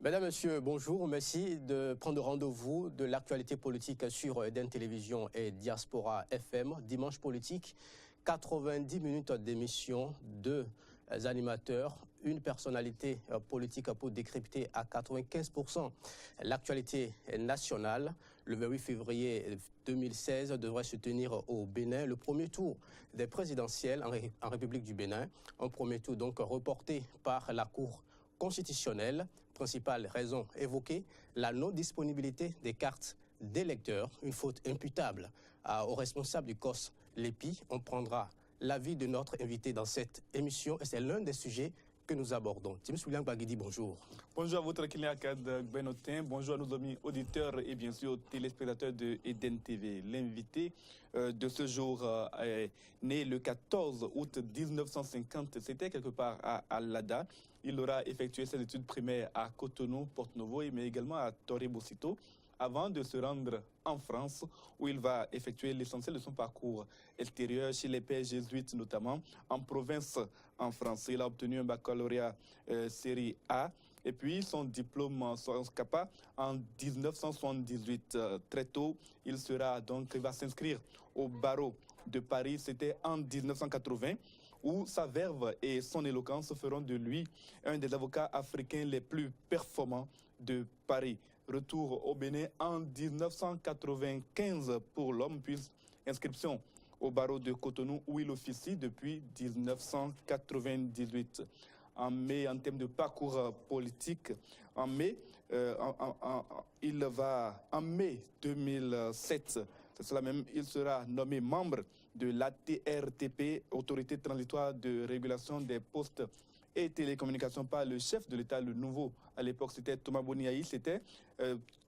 Mesdames, Messieurs, bonjour. Merci de prendre rendez-vous de l'actualité politique sur EDEN Télévision et Diaspora FM. Dimanche politique, 90 minutes d'émission, deux animateurs, une personnalité politique pour décrypter à 95% l'actualité nationale. Le 28 février 2016 devrait se tenir au Bénin le premier tour des présidentielles en République du Bénin. Un premier tour donc reporté par la Cour constitutionnelle. Principale raison évoquée, la non-disponibilité des cartes d'électeurs, une faute imputable au responsable du COS Lépi. On prendra l'avis de notre invité dans cette émission et c'est l'un des sujets que nous abordons. Tim Soulian Bagidi, bonjour. Bonjour à votre client Benotin, bonjour à nos amis auditeurs et bien sûr téléspectateurs de EDEN TV. L'invité de ce jour est né le 14 août 1950, c'était quelque part à Allada. Il aura effectué ses études primaires à Cotonou, Porto-Novo, mais également à Torre-Bocito, avant de se rendre en France, où il va effectuer l'essentiel de son parcours extérieur chez les pères jésuites, notamment en province en France. Il a obtenu un baccalauréat série A et puis son diplôme Sciences Kappa en 1978. Très tôt, il va s'inscrire au barreau de Paris, c'était en 1980, où sa verve et son éloquence feront de lui un des avocats africains les plus performants de Paris. Retour au Bénin en 1995 pour l'homme, puis inscription au barreau de Cotonou où il officie depuis 1998. En mai, en termes de parcours politique, en mai 2007, c'est cela même, il sera nommé membre de l'ATRTP, Autorité transitoire de régulation des postes et télécommunications, par le chef de l'État, le nouveau. À l'époque, c'était Thomas Boniaï. C'était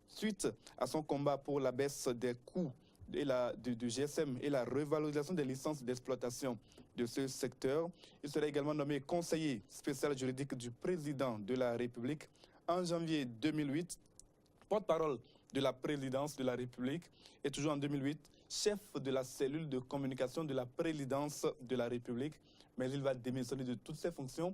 suite à son combat pour la baisse des coûts du GSM et la revalorisation des licences d'exploitation de ce secteur. Il sera également nommé conseiller spécial juridique du président de la République en janvier 2008, porte-parole de la présidence de la République et toujours en 2008, chef de la cellule de communication de la présidence de la République, mais il va démissionner de toutes ses fonctions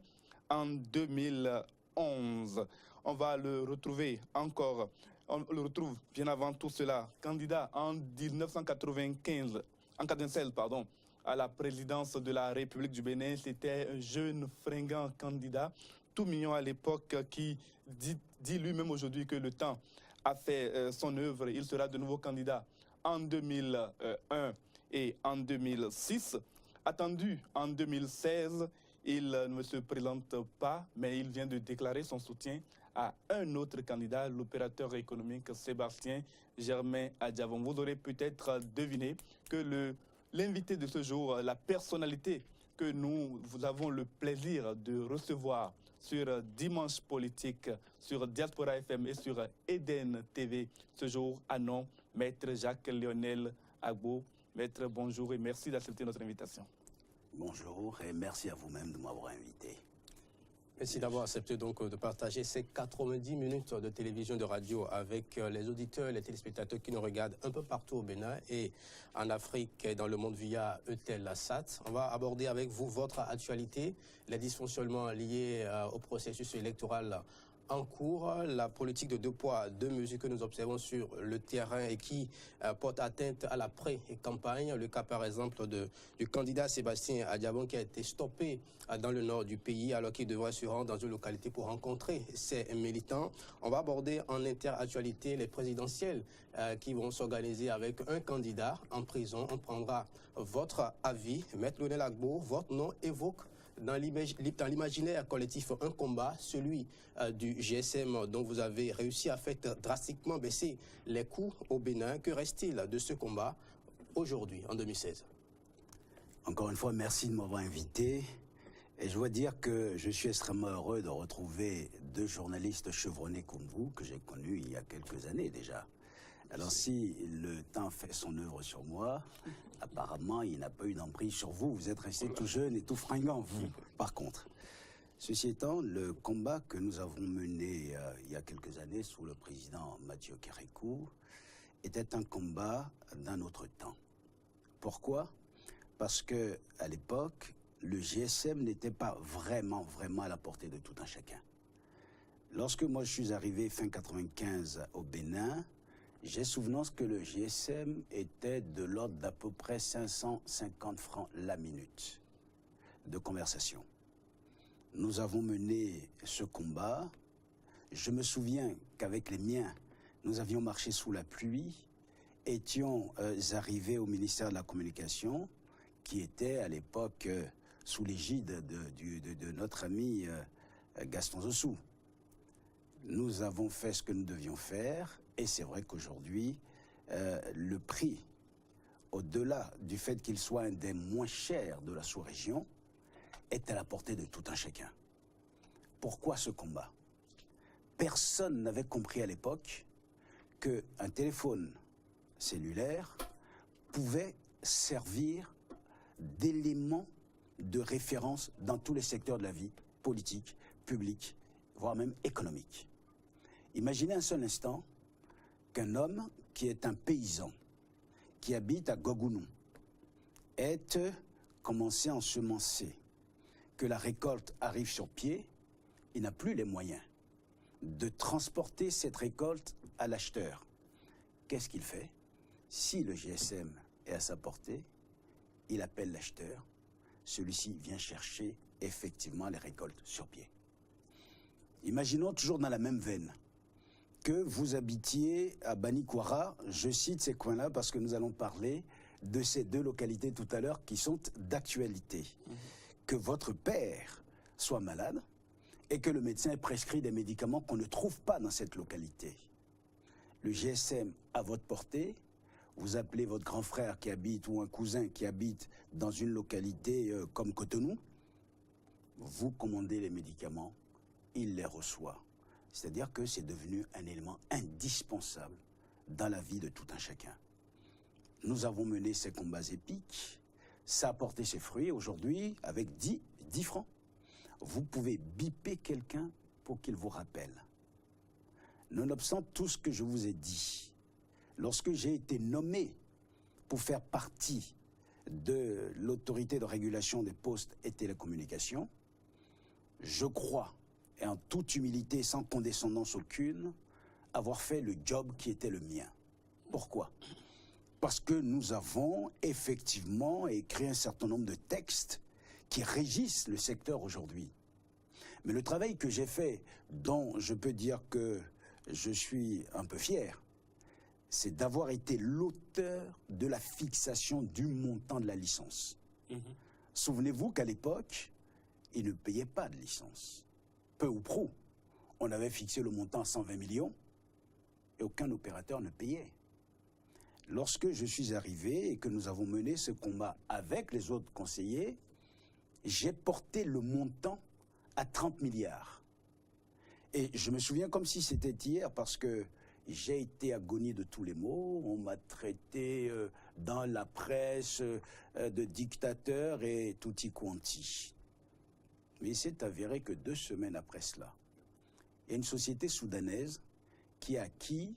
en 2011. On va le retrouver encore, on le retrouve bien avant tout cela, candidat en 1995, en 96, pardon, à la présidence de la République du Bénin. C'était un jeune fringant candidat, tout mignon à l'époque, qui dit lui-même aujourd'hui que le temps a fait son œuvre. Il sera de nouveau candidat en 2001 et en 2006. Attendu en 2016, il ne se présente pas, mais il vient de déclarer son soutien à un autre candidat, l'opérateur économique Sébastien Germain Adjavon. Vous aurez peut-être deviné que l'invité de ce jour, la personnalité que nous avons le plaisir de recevoir sur Dimanche Politique, sur Diaspora FM et sur EDEN TV, ce jour à nom, Maître Jacques-Lionel Agbo. Maître, bonjour et merci d'accepter notre invitation. Bonjour et merci à vous-même de m'avoir invité. Merci d'avoir accepté donc de partager ces 90 minutes de télévision, de radio avec les auditeurs, les téléspectateurs qui nous regardent un peu partout au Bénin et en Afrique et dans le monde via Eutelsat. On va aborder avec vous votre actualité, les dysfonctionnements liés au processus électoral en cours, la politique de deux poids, deux mesures que nous observons sur le terrain et qui porte atteinte à la pré-campagne. Le cas par exemple du candidat Sébastien Adjavon qui a été stoppé dans le nord du pays alors qu'il devrait se rendre dans une localité pour rencontrer ses militants. On va aborder en interactualité les présidentielles qui vont s'organiser avec un candidat en prison. On prendra votre avis. Maître Lionel Agbo, votre nom évoque dans l'imaginaire collectif un combat, celui du GSM dont vous avez réussi à faire drastiquement baisser les coûts au Bénin. Que reste-t-il de ce combat aujourd'hui, en 2016? Encore une fois, merci de m'avoir invité. Et je dois dire que je suis extrêmement heureux de retrouver deux journalistes chevronnés comme vous, que j'ai connus il y a quelques années déjà. Alors si le temps fait son œuvre sur moi, apparemment il n'a pas eu d'emprise sur vous. Vous êtes resté tout jeune et tout fringant, vous, par contre. Ceci étant, le combat que nous avons mené il y a quelques années sous le président Mathieu Kérékou était un combat d'un autre temps. Pourquoi? Parce que à l'époque, le GSM n'était pas vraiment à la portée de tout un chacun. Lorsque moi je suis arrivé fin 95 au Bénin, j'ai souvenance que le GSM était de l'ordre d'à peu près 550 francs la minute de conversation. Nous avons mené ce combat. Je me souviens qu'avec les miens, nous avions marché sous la pluie, étions arrivés au ministère de la Communication, qui était à l'époque sous l'égide de notre ami Gaston Zossou. Nous avons fait ce que nous devions faire, et c'est vrai qu'aujourd'hui, le prix, au-delà du fait qu'il soit un des moins chers de la sous-région, est à la portée de tout un chacun. Pourquoi ce combat? Personne n'avait compris à l'époque qu'un téléphone cellulaire pouvait servir d'élément de référence dans tous les secteurs de la vie politique, publique, voire même économique. Imaginez un seul instant qu'un homme qui est un paysan, qui habite à Gogounou, ait commencé à ensemencer, que la récolte arrive sur pied, il n'a plus les moyens de transporter cette récolte à l'acheteur. Qu'est-ce qu'il fait? Si le GSM est à sa portée, il appelle l'acheteur, celui-ci vient chercher effectivement les récoltes sur pied. Imaginons toujours dans la même veine que vous habitiez à Banikwara, je cite ces coins-là parce que nous allons parler de ces deux localités tout à l'heure qui sont d'actualité. Que votre père soit malade et que le médecin ait prescrit des médicaments qu'on ne trouve pas dans cette localité. Le GSM à votre portée, vous appelez votre grand frère qui habite ou un cousin qui habite dans une localité comme Cotonou, vous commandez les médicaments, il les reçoit. C'est-à-dire que c'est devenu un élément indispensable dans la vie de tout un chacun. Nous avons mené ces combats épiques, ça a porté ses fruits. Aujourd'hui, avec 10 francs, vous pouvez biper quelqu'un pour qu'il vous rappelle. Nonobstant tout ce que je vous ai dit, lorsque j'ai été nommé pour faire partie de l'autorité de régulation des postes et télécommunications, je crois, et en toute humilité, sans condescendance aucune, avoir fait le job qui était le mien. Pourquoi? Parce que nous avons effectivement écrit un certain nombre de textes qui régissent le secteur aujourd'hui. Mais le travail que j'ai fait, dont je peux dire que je suis un peu fier, c'est d'avoir été l'auteur de la fixation du montant de la licence. Souvenez-vous qu'à l'époque, ils ne payaient pas de licence. Peu ou prou, on avait fixé le montant à 120 millions et aucun opérateur ne payait. Lorsque je suis arrivé et que nous avons mené ce combat avec les autres conseillers, j'ai porté le montant à 30 milliards. Et je me souviens comme si c'était hier parce que j'ai été agonie de tous les maux. On m'a traité dans la presse de dictateur et tutti quanti. Mais il s'est avéré que 2 semaines après cela, il y a une société soudanaise qui a acquis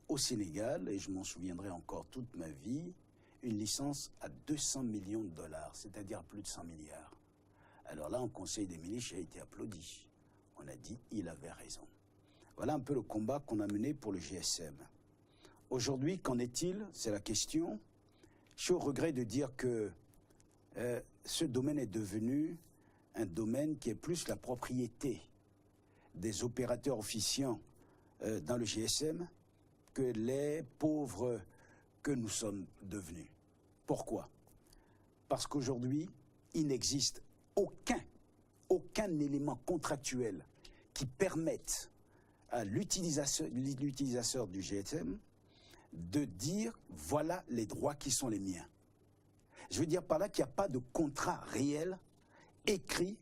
au Sénégal, et je m'en souviendrai encore toute ma vie, une licence à 200 millions de dollars, c'est-à-dire plus de 100 milliards. Alors là, en Conseil des ministres, j'ai été applaudi. On a dit, il avait raison. Voilà un peu le combat qu'on a mené pour le GSM. Aujourd'hui, qu'en est-il? C'est la question. Je suis au regret de dire que ce domaine est devenu un domaine qui est plus la propriété des opérateurs officiants dans le GSM que les pauvres que nous sommes devenus. Pourquoi? Parce qu'aujourd'hui, il n'existe aucun élément contractuel qui permette à l'utilisateur du GSM de dire voilà les droits qui sont les miens. Je veux dire par là qu'il n'y a pas de contrat réel écrit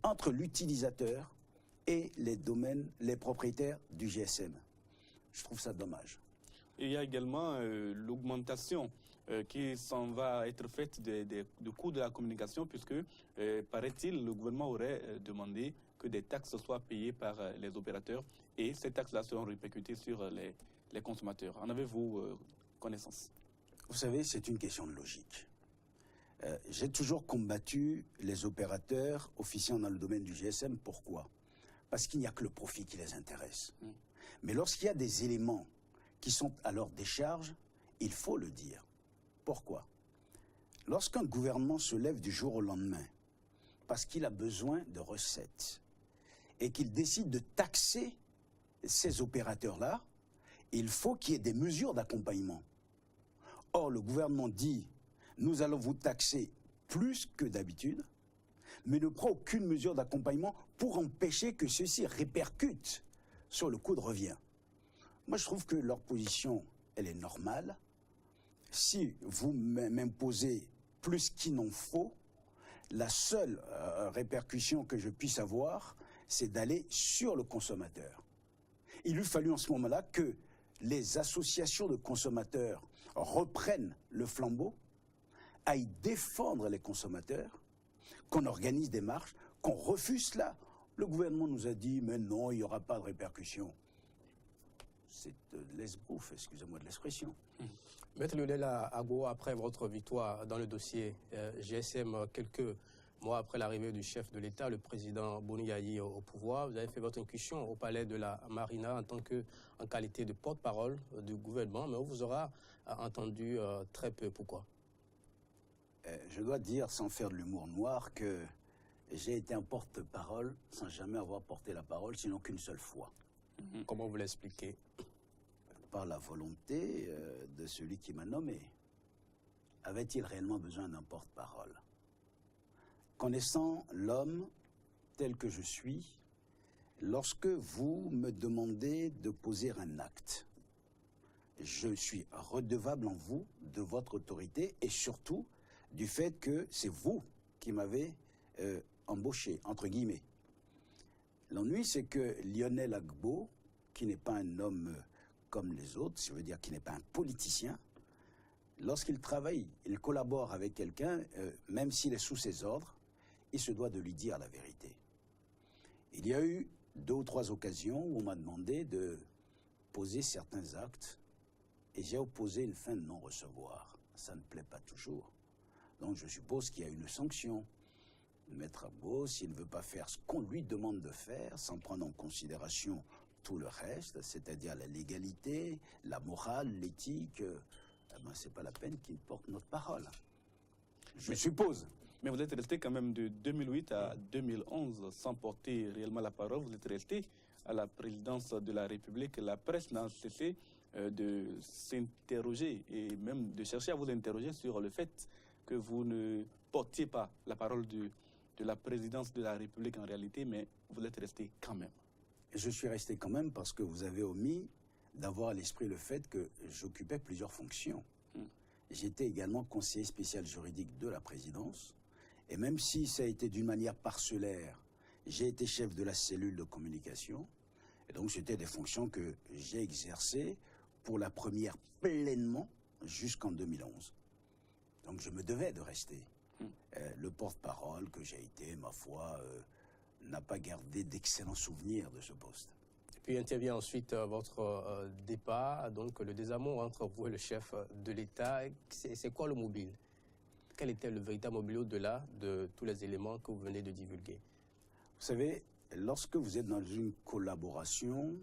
entre l'utilisateur et les propriétaires du GSM. Je trouve ça dommage. Il y a également l'augmentation qui s'en va être faite du coût de la communication, puisque, paraît-il, le gouvernement aurait demandé que des taxes soient payées par les opérateurs et ces taxes-là seront répercutées sur les consommateurs. En avez-vous connaissance? Vous savez, c'est une question de logique. J'ai toujours combattu les opérateurs officiant dans le domaine du GSM. Pourquoi? parce qu'il n'y a que le profit qui les intéresse. Mais lorsqu'il y a des éléments qui sont à leur décharge, il faut le dire. Pourquoi? Lorsqu'un gouvernement se lève du jour au lendemain, parce qu'il a besoin de recettes, et qu'il décide de taxer ces opérateurs-là, il faut qu'il y ait des mesures d'accompagnement. Or, le gouvernement dit, nous allons vous taxer plus que d'habitude, mais ne prend aucune mesure d'accompagnement pour empêcher que ceci répercute sur le coût de revient. Moi, je trouve que leur position, elle est normale. Si vous m'imposez plus qu'il n'en faut, la seule répercussion que je puisse avoir, c'est d'aller sur le consommateur. Il eût fallu en ce moment-là que les associations de consommateurs reprennent le flambeau, aillent défendre les consommateurs, qu'on organise des marches, qu'on refuse cela. Le gouvernement nous a dit, mais non, il n'y aura pas de répercussions. C'est de l'esbrouf, excusez-moi de l'expression. Maître Lionel Agbo, après votre victoire dans le dossier GSM, quelques mois après l'arrivée du chef de l'État, le président Boni Yayi au pouvoir, vous avez fait votre incursion au palais de la Marina en qualité de porte-parole du gouvernement, mais on vous aura entendu très peu. Pourquoi? Je dois dire, sans faire de l'humour noir, que j'ai été un porte-parole sans jamais avoir porté la parole, sinon qu'une seule fois. Comment vous l'expliquez? Par la volonté de celui qui m'a nommé. Avait-il réellement besoin d'un porte-parole? Connaissant l'homme tel que je suis, lorsque vous me demandez de poser un acte, je suis redevable en vous de votre autorité et surtout du fait que c'est vous qui m'avez embauché, entre guillemets. L'ennui, c'est que Lionel Agbo, qui n'est pas un homme comme les autres, ça veut dire qu'il n'est pas un politicien, lorsqu'il travaille, il collabore avec quelqu'un, même s'il est sous ses ordres, il se doit de lui dire la vérité. Il y a eu 2 ou 3 occasions où on m'a demandé de poser certains actes et j'ai opposé une fin de non-recevoir. Ça ne plaît pas toujours. Donc je suppose qu'il y a une sanction. Maître Agbo, s'il ne veut pas faire ce qu'on lui demande de faire, sans prendre en considération tout le reste, c'est-à-dire la légalité, la morale, l'éthique, eh ben, c'est pas la peine qu'il porte notre parole. Je suppose. Mais vous êtes resté quand même de 2008 à 2011 sans porter réellement la parole. Vous êtes resté à la présidence de la République. La presse n'a cessé de s'interroger et même de chercher à vous interroger sur le fait que vous ne portiez pas la parole de la présidence de la République en réalité, mais vous êtes resté quand même. Je suis resté quand même parce que vous avez omis d'avoir à l'esprit le fait que j'occupais plusieurs fonctions. J'étais également conseiller spécial juridique de la présidence. Et même si ça a été d'une manière parcellaire, j'ai été chef de la cellule de communication. Et donc c'était des fonctions que j'ai exercées pour la première pleinement jusqu'en 2011. Donc je me devais de rester. Le porte-parole que j'ai été, ma foi, n'a pas gardé d'excellents souvenirs de ce poste. Puis intervient ensuite votre départ, donc le désamour entre vous et le chef de l'État. C'est quoi le mobile? Quel était le véritable mobile au-delà de tous les éléments que vous venez de divulguer? Vous savez, lorsque vous êtes dans une collaboration,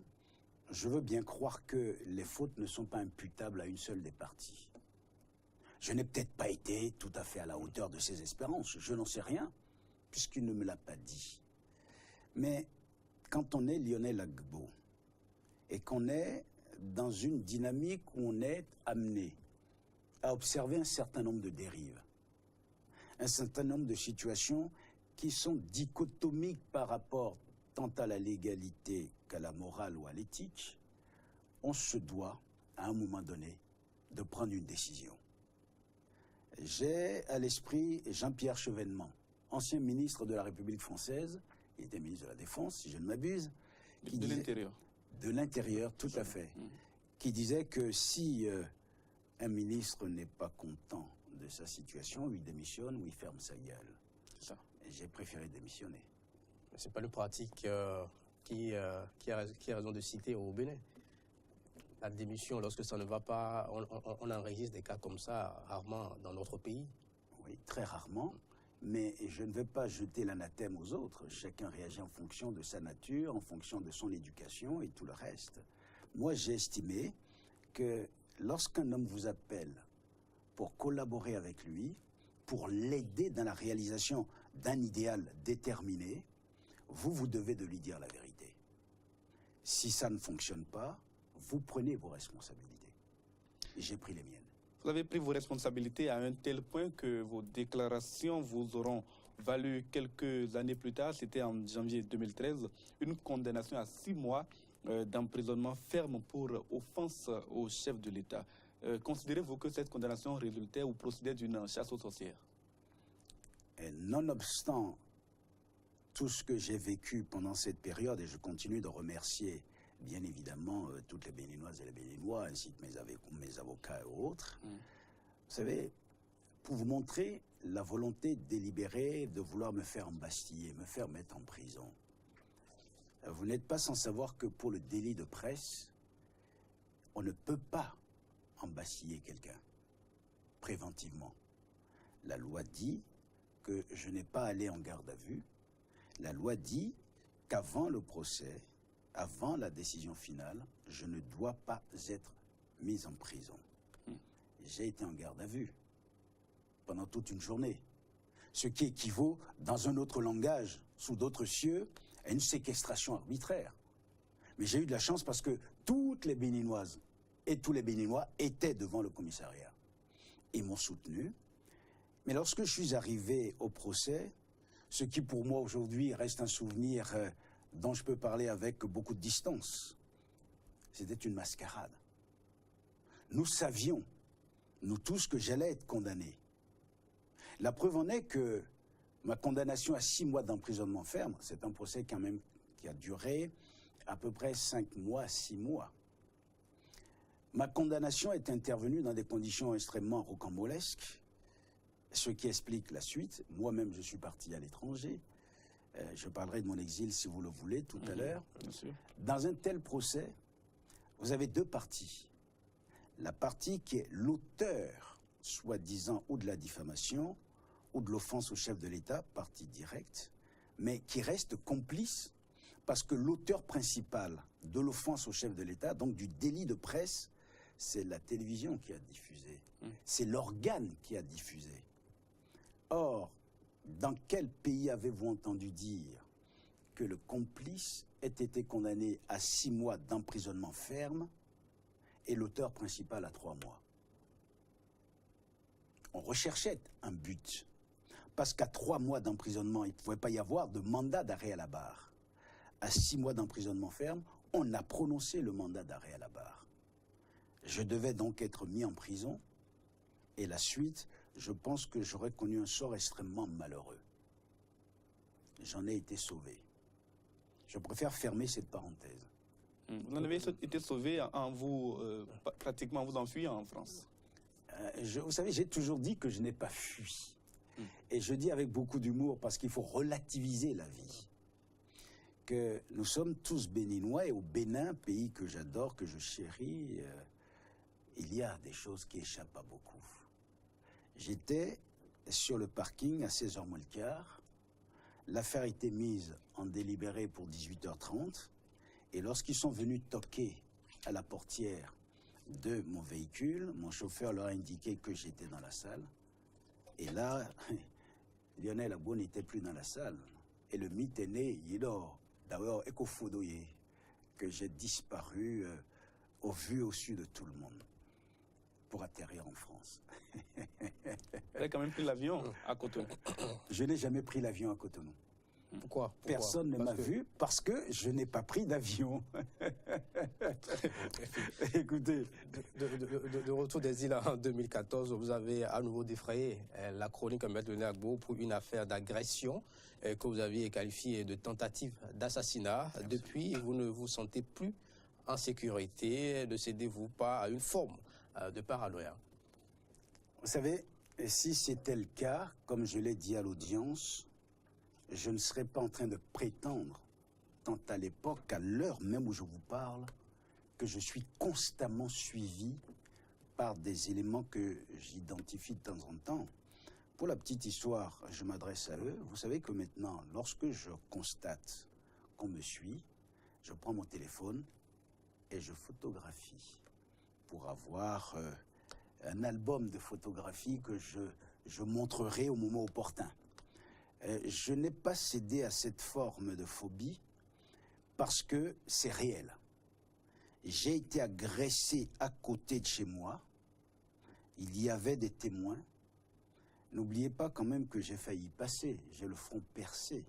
je veux bien croire que les fautes ne sont pas imputables à une seule des parties. Je n'ai peut-être pas été tout à fait à la hauteur de ses espérances, je n'en sais rien, puisqu'il ne me l'a pas dit. Mais quand on est Lionel Agbo et qu'on est dans une dynamique où on est amené à observer un certain nombre de dérives, un certain nombre de situations qui sont dichotomiques par rapport tant à la légalité qu'à la morale ou à l'éthique, on se doit, à un moment donné, de prendre une décision. J'ai à l'esprit Jean-Pierre Chevènement, ancien ministre de la République française, il était ministre de la Défense, si je ne m'abuse. De l'intérieur. De l'intérieur, tout à fait. Qui disait que si un ministre n'est pas content de sa situation, il démissionne ou il ferme sa gueule. C'est ça. J'ai préféré démissionner. Ce n'est pas une pratique qui a raison de citer au Bénin. La démission, lorsque ça ne va pas, on enregistre des cas comme ça rarement dans notre pays. Oui, très rarement. Mais je ne vais pas jeter l'anathème aux autres. Chacun réagit en fonction de sa nature, en fonction de son éducation et tout le reste. Moi, j'ai estimé que lorsqu'un homme vous appelle pour collaborer avec lui, pour l'aider dans la réalisation d'un idéal déterminé, vous devez de lui dire la vérité. Si ça ne fonctionne pas, vous prenez vos responsabilités. Et j'ai pris les miennes. Vous avez pris vos responsabilités à un tel point que vos déclarations vous auront valu quelques années plus tard, c'était en janvier 2013, une condamnation à 6 mois d'emprisonnement ferme pour offense au chef de l'État. Considérez-vous que cette condamnation résultait ou procédait d'une chasse aux sorcières? Et nonobstant tout ce que j'ai vécu pendant cette période, et je continue de remercier bien évidemment toutes les Béninoises et les Béninois, ainsi que mes avocats et autres. Vous savez, pour vous montrer la volonté délibérée de vouloir me faire embastiller, me faire mettre en prison, vous n'êtes pas sans savoir que pour le délit de presse, on ne peut pas embastiller quelqu'un préventivement. La loi dit que je n'ai pas à aller en garde à vue. La loi dit qu'avant le procès, avant la décision finale, je ne dois pas être mis en prison. J'ai été en garde à vue pendant toute une journée, ce qui équivaut, dans un autre langage, sous d'autres cieux, à une séquestration arbitraire. Mais j'ai eu de la chance parce que toutes les Béninoises et tous les Béninois étaient devant le commissariat. Ils m'ont soutenu. Mais lorsque je suis arrivé au procès, ce qui pour moi aujourd'hui reste un souvenir dont je peux parler avec beaucoup de distance, c'était une mascarade. Nous savions, nous tous, que j'allais être condamné. La preuve en est que ma condamnation à 6 mois d'emprisonnement ferme, c'est un procès quand même qui a duré à peu près 5 mois, 6 mois. Ma condamnation est intervenue dans des conditions extrêmement rocambolesques, ce qui explique la suite. Moi-même, je suis parti à l'étranger. Je parlerai de mon exil, si vous le voulez, tout à l'heure. Dans un tel procès, vous avez 2 parties. La partie qui est l'auteur, soi-disant, ou de la diffamation, ou de l'offense au chef de l'État, partie directe, mais qui reste complice, parce que l'auteur principal de l'offense au chef de l'État, donc du délit de presse, c'est la télévision qui a diffusé. C'est l'organe qui a diffusé. Or, dans quel pays avez-vous entendu dire que le complice ait été condamné à 6 mois d'emprisonnement ferme et l'auteur principal à 3 mois? On recherchait un but, parce qu'à 3 mois d'emprisonnement, il ne pouvait pas y avoir de mandat d'arrêt à la barre. À 6 mois d'emprisonnement ferme, on a prononcé le mandat d'arrêt à la barre. Je devais donc être mis en prison, et la suite, je pense que j'aurais connu un sort extrêmement malheureux. J'en ai été sauvé. Je préfère fermer cette parenthèse. Vous en avez été sauvé en vous, pratiquement vous enfuyant en France? Vous savez, j'ai toujours dit que je n'ai pas fui. Et je dis avec beaucoup d'humour, parce qu'il faut relativiser la vie, que nous sommes tous béninois, et au Bénin, pays que j'adore, que je chéris, il y a des choses qui échappent à beaucoup. J'étais sur le parking à 16h moins le quart. L'affaire était mise en délibéré pour 18h30. Et lorsqu'ils sont venus toquer à la portière de mon véhicule, mon chauffeur leur a indiqué que j'étais dans la salle. Et là, Lionel Abou n'était plus dans la salle. Et le mythe est né, Yidor, d'ailleurs, Ekofodoye, que j'ai disparu au vu, au su de tout le monde, pour atterrir en France. Vous avez quand même pris l'avion à Cotonou? Je n'ai jamais pris l'avion à Cotonou. Pourquoi? Personne ne m'a vu parce que je n'ai pas pris d'avion. Écoutez. De retour des îles en 2014, vous avez à nouveau défrayé la chronique M. Lionel Gbagbo pour une affaire d'agression que vous aviez qualifiée de tentative d'assassinat. Depuis, vous ne vous sentez plus en sécurité. Ne cédez-vous pas à une forme de paranoïa? Vous savez, si c'était le cas, comme je l'ai dit à l'audience, je ne serais pas en train de prétendre, tant à l'époque qu'à l'heure même où je vous parle, que je suis constamment suivi par des éléments que j'identifie de temps en temps Pour la petite histoire, je m'adresse à eux. Vous savez que maintenant, lorsque je constate qu'on me suit, je prends mon téléphone et je photographie pour avoir un album de photographies que je montrerai au moment opportun. Je n'ai pas cédé à cette forme de phobie parce que c'est réel. J'ai été agressé à côté de chez moi. Il y avait des témoins. N'oubliez pas quand même que j'ai failli passer. J'ai le front percé.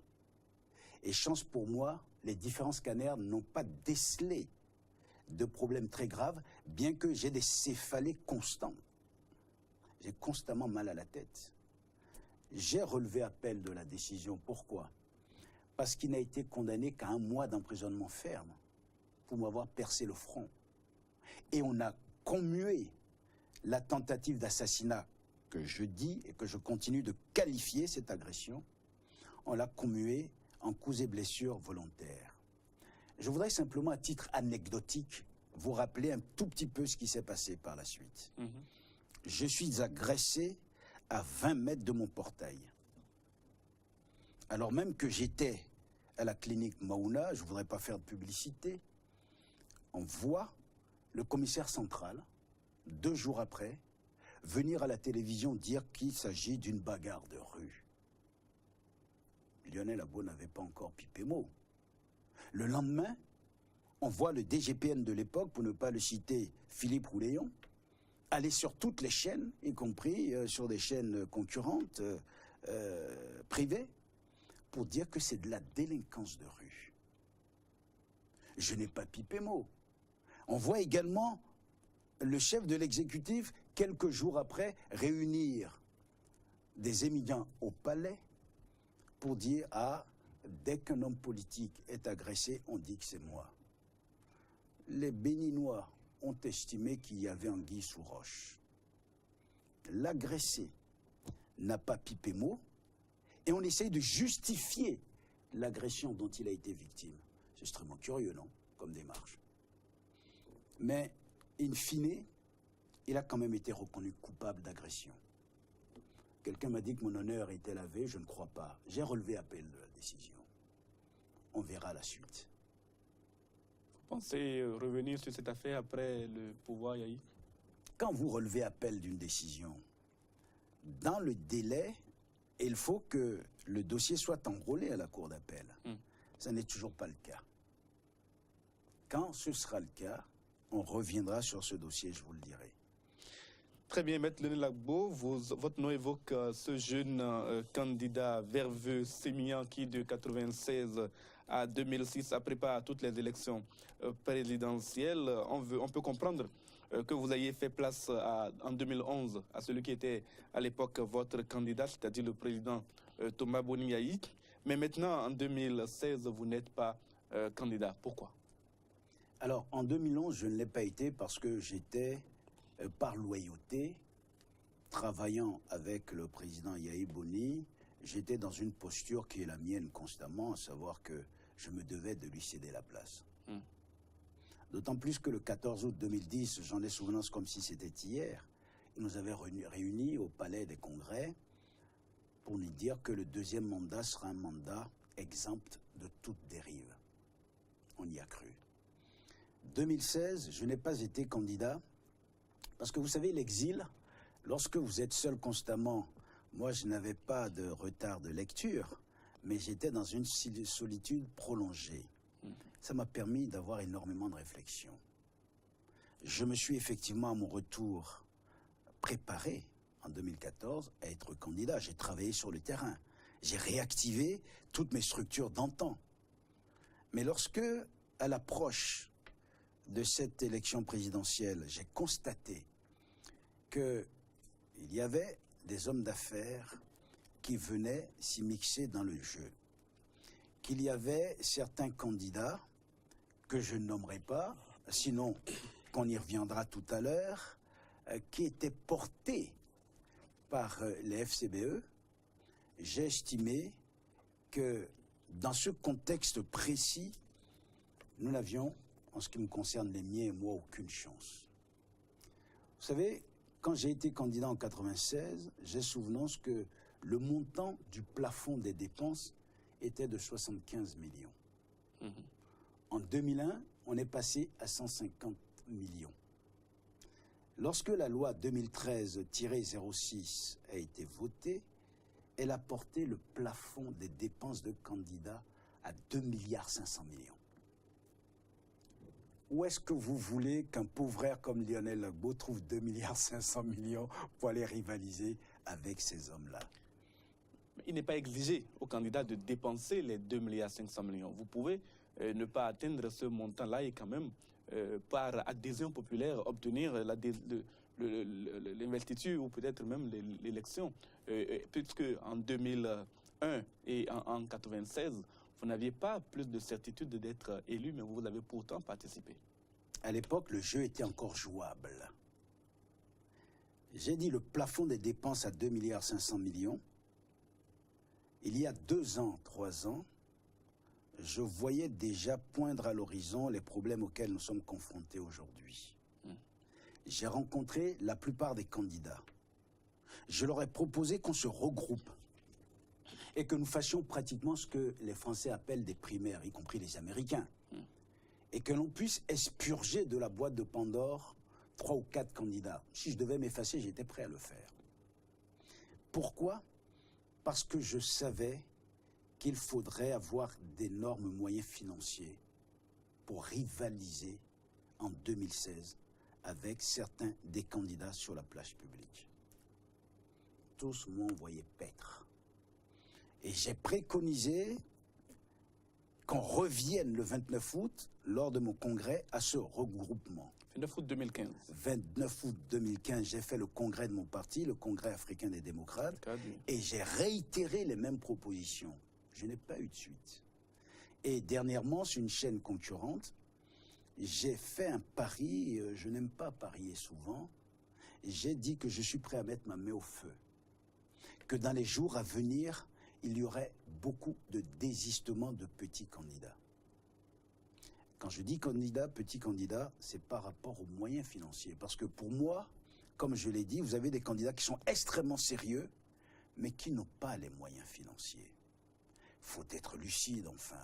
Et chance pour moi, les différents scanners n'ont pas décelé de problèmes très graves, bien que j'ai des céphalées constants. J'ai constamment mal à la tête. J'ai relevé appel de la décision. Pourquoi? Parce qu'il n'a été condamné qu'à 1 mois d'emprisonnement ferme pour m'avoir percé le front. Et on a commué la tentative d'assassinat que je dis et que je continue de qualifier cette agression. On l'a commué en coups et blessures volontaires. Je voudrais simplement, à titre anecdotique, vous rappeler un tout petit peu ce qui s'est passé par la suite. Je suis agressé à 20 mètres de mon portail. Alors même que j'étais à la clinique Maouna, je ne voudrais pas faire de publicité, on voit le commissaire central, 2 jours après, venir à la télévision dire qu'il s'agit d'une bagarre de rue. Lionel Abo n'avait pas encore pipé mot. Le lendemain, on voit le DGPN de l'époque, pour ne pas le citer, Philippe Rouléon, aller sur toutes les chaînes, y compris sur des chaînes concurrentes, privées, pour dire que c'est de la délinquance de rue. Je n'ai pas pipé mot. On voit également le chef de l'exécutif, quelques jours après, réunir des émigrants au palais pour dire « Ah, dès qu'un homme politique est agressé, on dit que c'est moi ». Les Béninois ont estimé qu'il y avait anguille sous roche. L'agressé n'a pas pipé mot et on essaye de justifier l'agression dont il a été victime. C'est extrêmement curieux, non, comme démarche. Mais, in fine, il a quand même été reconnu coupable d'agression. Quelqu'un m'a dit que mon honneur était lavé, je ne crois pas. J'ai relevé appel de la décision. On verra la suite. Vous pensez revenir sur cette affaire après le pouvoir Yahi? Quand vous relevez appel d'une décision, dans le délai, il faut que le dossier soit enrôlé à la cour d'appel. Ça n'est toujours pas le cas. Quand ce sera le cas, on reviendra sur ce dossier, je vous le dirai. Très bien, Maître Lionel Agbo, votre nom évoque ce jeune candidat verveux, sémillant, qui de 1996 à 2006 a préparé toutes les élections présidentielles. On peut comprendre que vous ayez fait place en 2011 à celui qui était à l'époque votre candidat, c'est-à-dire le président Thomas Boni Yahi. Mais maintenant, en 2016, vous n'êtes pas candidat. Pourquoi? Alors, en 2011, je ne l'ai pas été parce que j'étais, par loyauté, travaillant avec le président Yahi Boni, j'étais dans une posture qui est la mienne constamment, à savoir que je me devais de lui céder la place. D'autant plus que le 14 août 2010, j'en ai souvenance comme si c'était hier, il nous avait réunis au Palais des Congrès pour nous dire que le 2e mandat sera un mandat exempt de toute dérive. On y a cru. 2016, je n'ai pas été candidat parce que vous savez, l'exil, lorsque vous êtes seul constamment, moi je n'avais pas de retard de lecture, mais j'étais dans une solitude prolongée. Ça m'a permis d'avoir énormément de réflexion. Je me suis effectivement à mon retour préparé en 2014 à être candidat. J'ai travaillé sur le terrain. J'ai réactivé toutes mes structures d'antan. Mais lorsque, à l'approche de cette élection présidentielle, j'ai constaté qu'il y avait des hommes d'affaires qui venaient s'y mixer dans le jeu, qu'il y avait certains candidats que je ne nommerai pas, sinon qu'on y reviendra tout à l'heure, qui étaient portés par les FCBE, j'ai estimé que dans ce contexte précis, nous n'avions, en ce qui me concerne les miens et moi, aucune chance. Vous savez, Quand j'ai été candidat en 96, j'ai souvenance que le montant du plafond des dépenses était de 75 millions. En 2001, on est passé à 150 millions. Lorsque la loi 2013-06 a été votée, elle a porté le plafond des dépenses de candidats à 2,5 milliards. Où est-ce que vous voulez qu'un pauvre comme Lionel Gbagbo trouve 2,5 milliards pour aller rivaliser avec ces hommes-là? Il n'est pas exigé aux candidats de dépenser les 2,5 milliards. Vous pouvez ne pas atteindre ce montant-là et quand même, par adhésion populaire, obtenir l'investiture ou peut-être même l'élection. Puisque en 2001 et en 1996, vous n'aviez pas plus de certitude d'être élu, mais vous avez pourtant participé. À l'époque, le jeu était encore jouable. J'ai dit le plafond des dépenses à 2,5 milliards. Il y a 2 ans, 3 ans, je voyais déjà poindre à l'horizon les problèmes auxquels nous sommes confrontés aujourd'hui. J'ai rencontré la plupart des candidats. Je leur ai proposé qu'on se regroupe et que nous fassions pratiquement ce que les Français appellent des primaires, y compris les Américains, et que l'on puisse expurger de la boîte de Pandore 3 ou 4 candidats. Si je devais m'effacer, j'étais prêt à le faire. Pourquoi ? Parce que je savais qu'il faudrait avoir d'énormes moyens financiers pour rivaliser en 2016 avec certains des candidats sur la place publique. Tous m'ont envoyé paître. Et j'ai préconisé qu'on revienne le 29 août, lors de mon congrès, à ce regroupement. 29 août 2015. 29 août 2015, j'ai fait le congrès de mon parti, le Congrès africain des démocrates, et j'ai réitéré les mêmes propositions. Je n'ai pas eu de suite. Et dernièrement, sur une chaîne concurrente, j'ai fait un pari, je n'aime pas parier souvent, j'ai dit que je suis prêt à mettre ma main au feu, que dans les jours à venir, il y aurait beaucoup de désistements de petits candidats. Quand je dis candidat, petit candidat, c'est par rapport aux moyens financiers. Parce que pour moi, comme je l'ai dit, vous avez des candidats qui sont extrêmement sérieux, mais qui n'ont pas les moyens financiers. Il faut être lucide, enfin.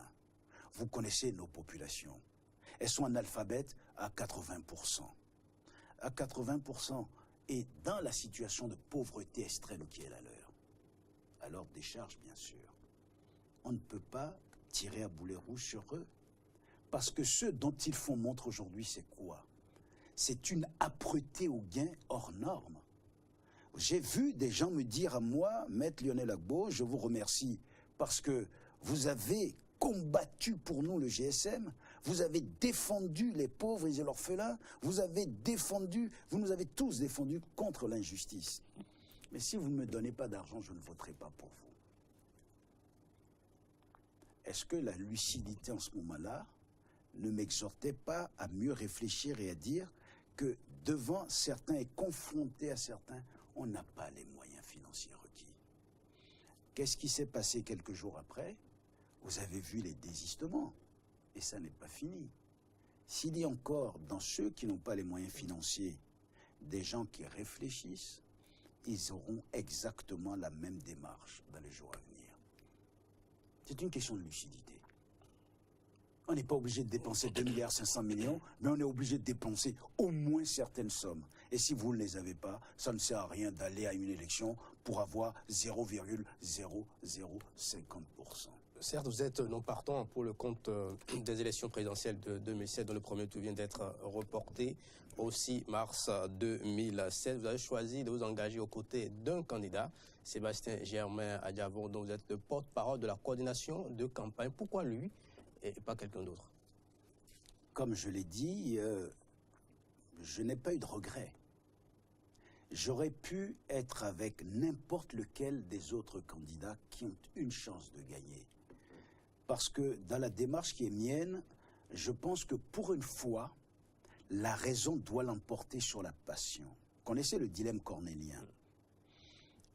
Vous connaissez nos populations. Elles sont analphabètes à 80%. À 80%. Et dans la situation de pauvreté extrême qui est la leur. À leur décharge, bien sûr. On ne peut pas tirer à boulet rouge sur eux. Parce que ce dont ils font montre aujourd'hui, c'est quoi? C'est une âpreté au gain hors norme. J'ai vu des gens me dire à moi, Maître Lionel Gbagbo, je vous remercie parce que vous avez combattu pour nous le GSM, vous avez défendu les pauvres et les orphelins, vous nous avez tous défendus contre l'injustice. Mais si vous ne me donnez pas d'argent, je ne voterai pas pour vous. Est-ce que la lucidité en ce moment-là ne m'exhortait pas à mieux réfléchir et à dire que devant certains et confronté à certains, on n'a pas les moyens financiers requis. Qu'est-ce qui s'est passé quelques jours après? Vous avez vu les désistements, et ça n'est pas fini. S'il y a encore dans ceux qui n'ont pas les moyens financiers des gens qui réfléchissent, ils auront exactement la même démarche dans les jours à venir. C'est une question de lucidité. On n'est pas obligé de dépenser 2,5 milliards, mais on est obligé de dépenser au moins certaines sommes. Et si vous ne les avez pas, ça ne sert à rien d'aller à une élection pour avoir 0,0050%. Certes, vous êtes non partant pour le compte des élections présidentielles de 2007, dont le premier tour vient d'être reporté au 6 mars 2016. Vous avez choisi de vous engager aux côtés d'un candidat, Sébastien Germain Adjavon, dont vous êtes le porte-parole de la coordination de campagne. Pourquoi lui et pas quelqu'un d'autre? Comme je l'ai dit, je n'ai pas eu de regret. J'aurais pu être avec n'importe lequel des autres candidats qui ont une chance de gagner. Parce que dans la démarche qui est mienne, je pense que pour une fois, la raison doit l'emporter sur la passion. Vous connaissez le dilemme cornélien.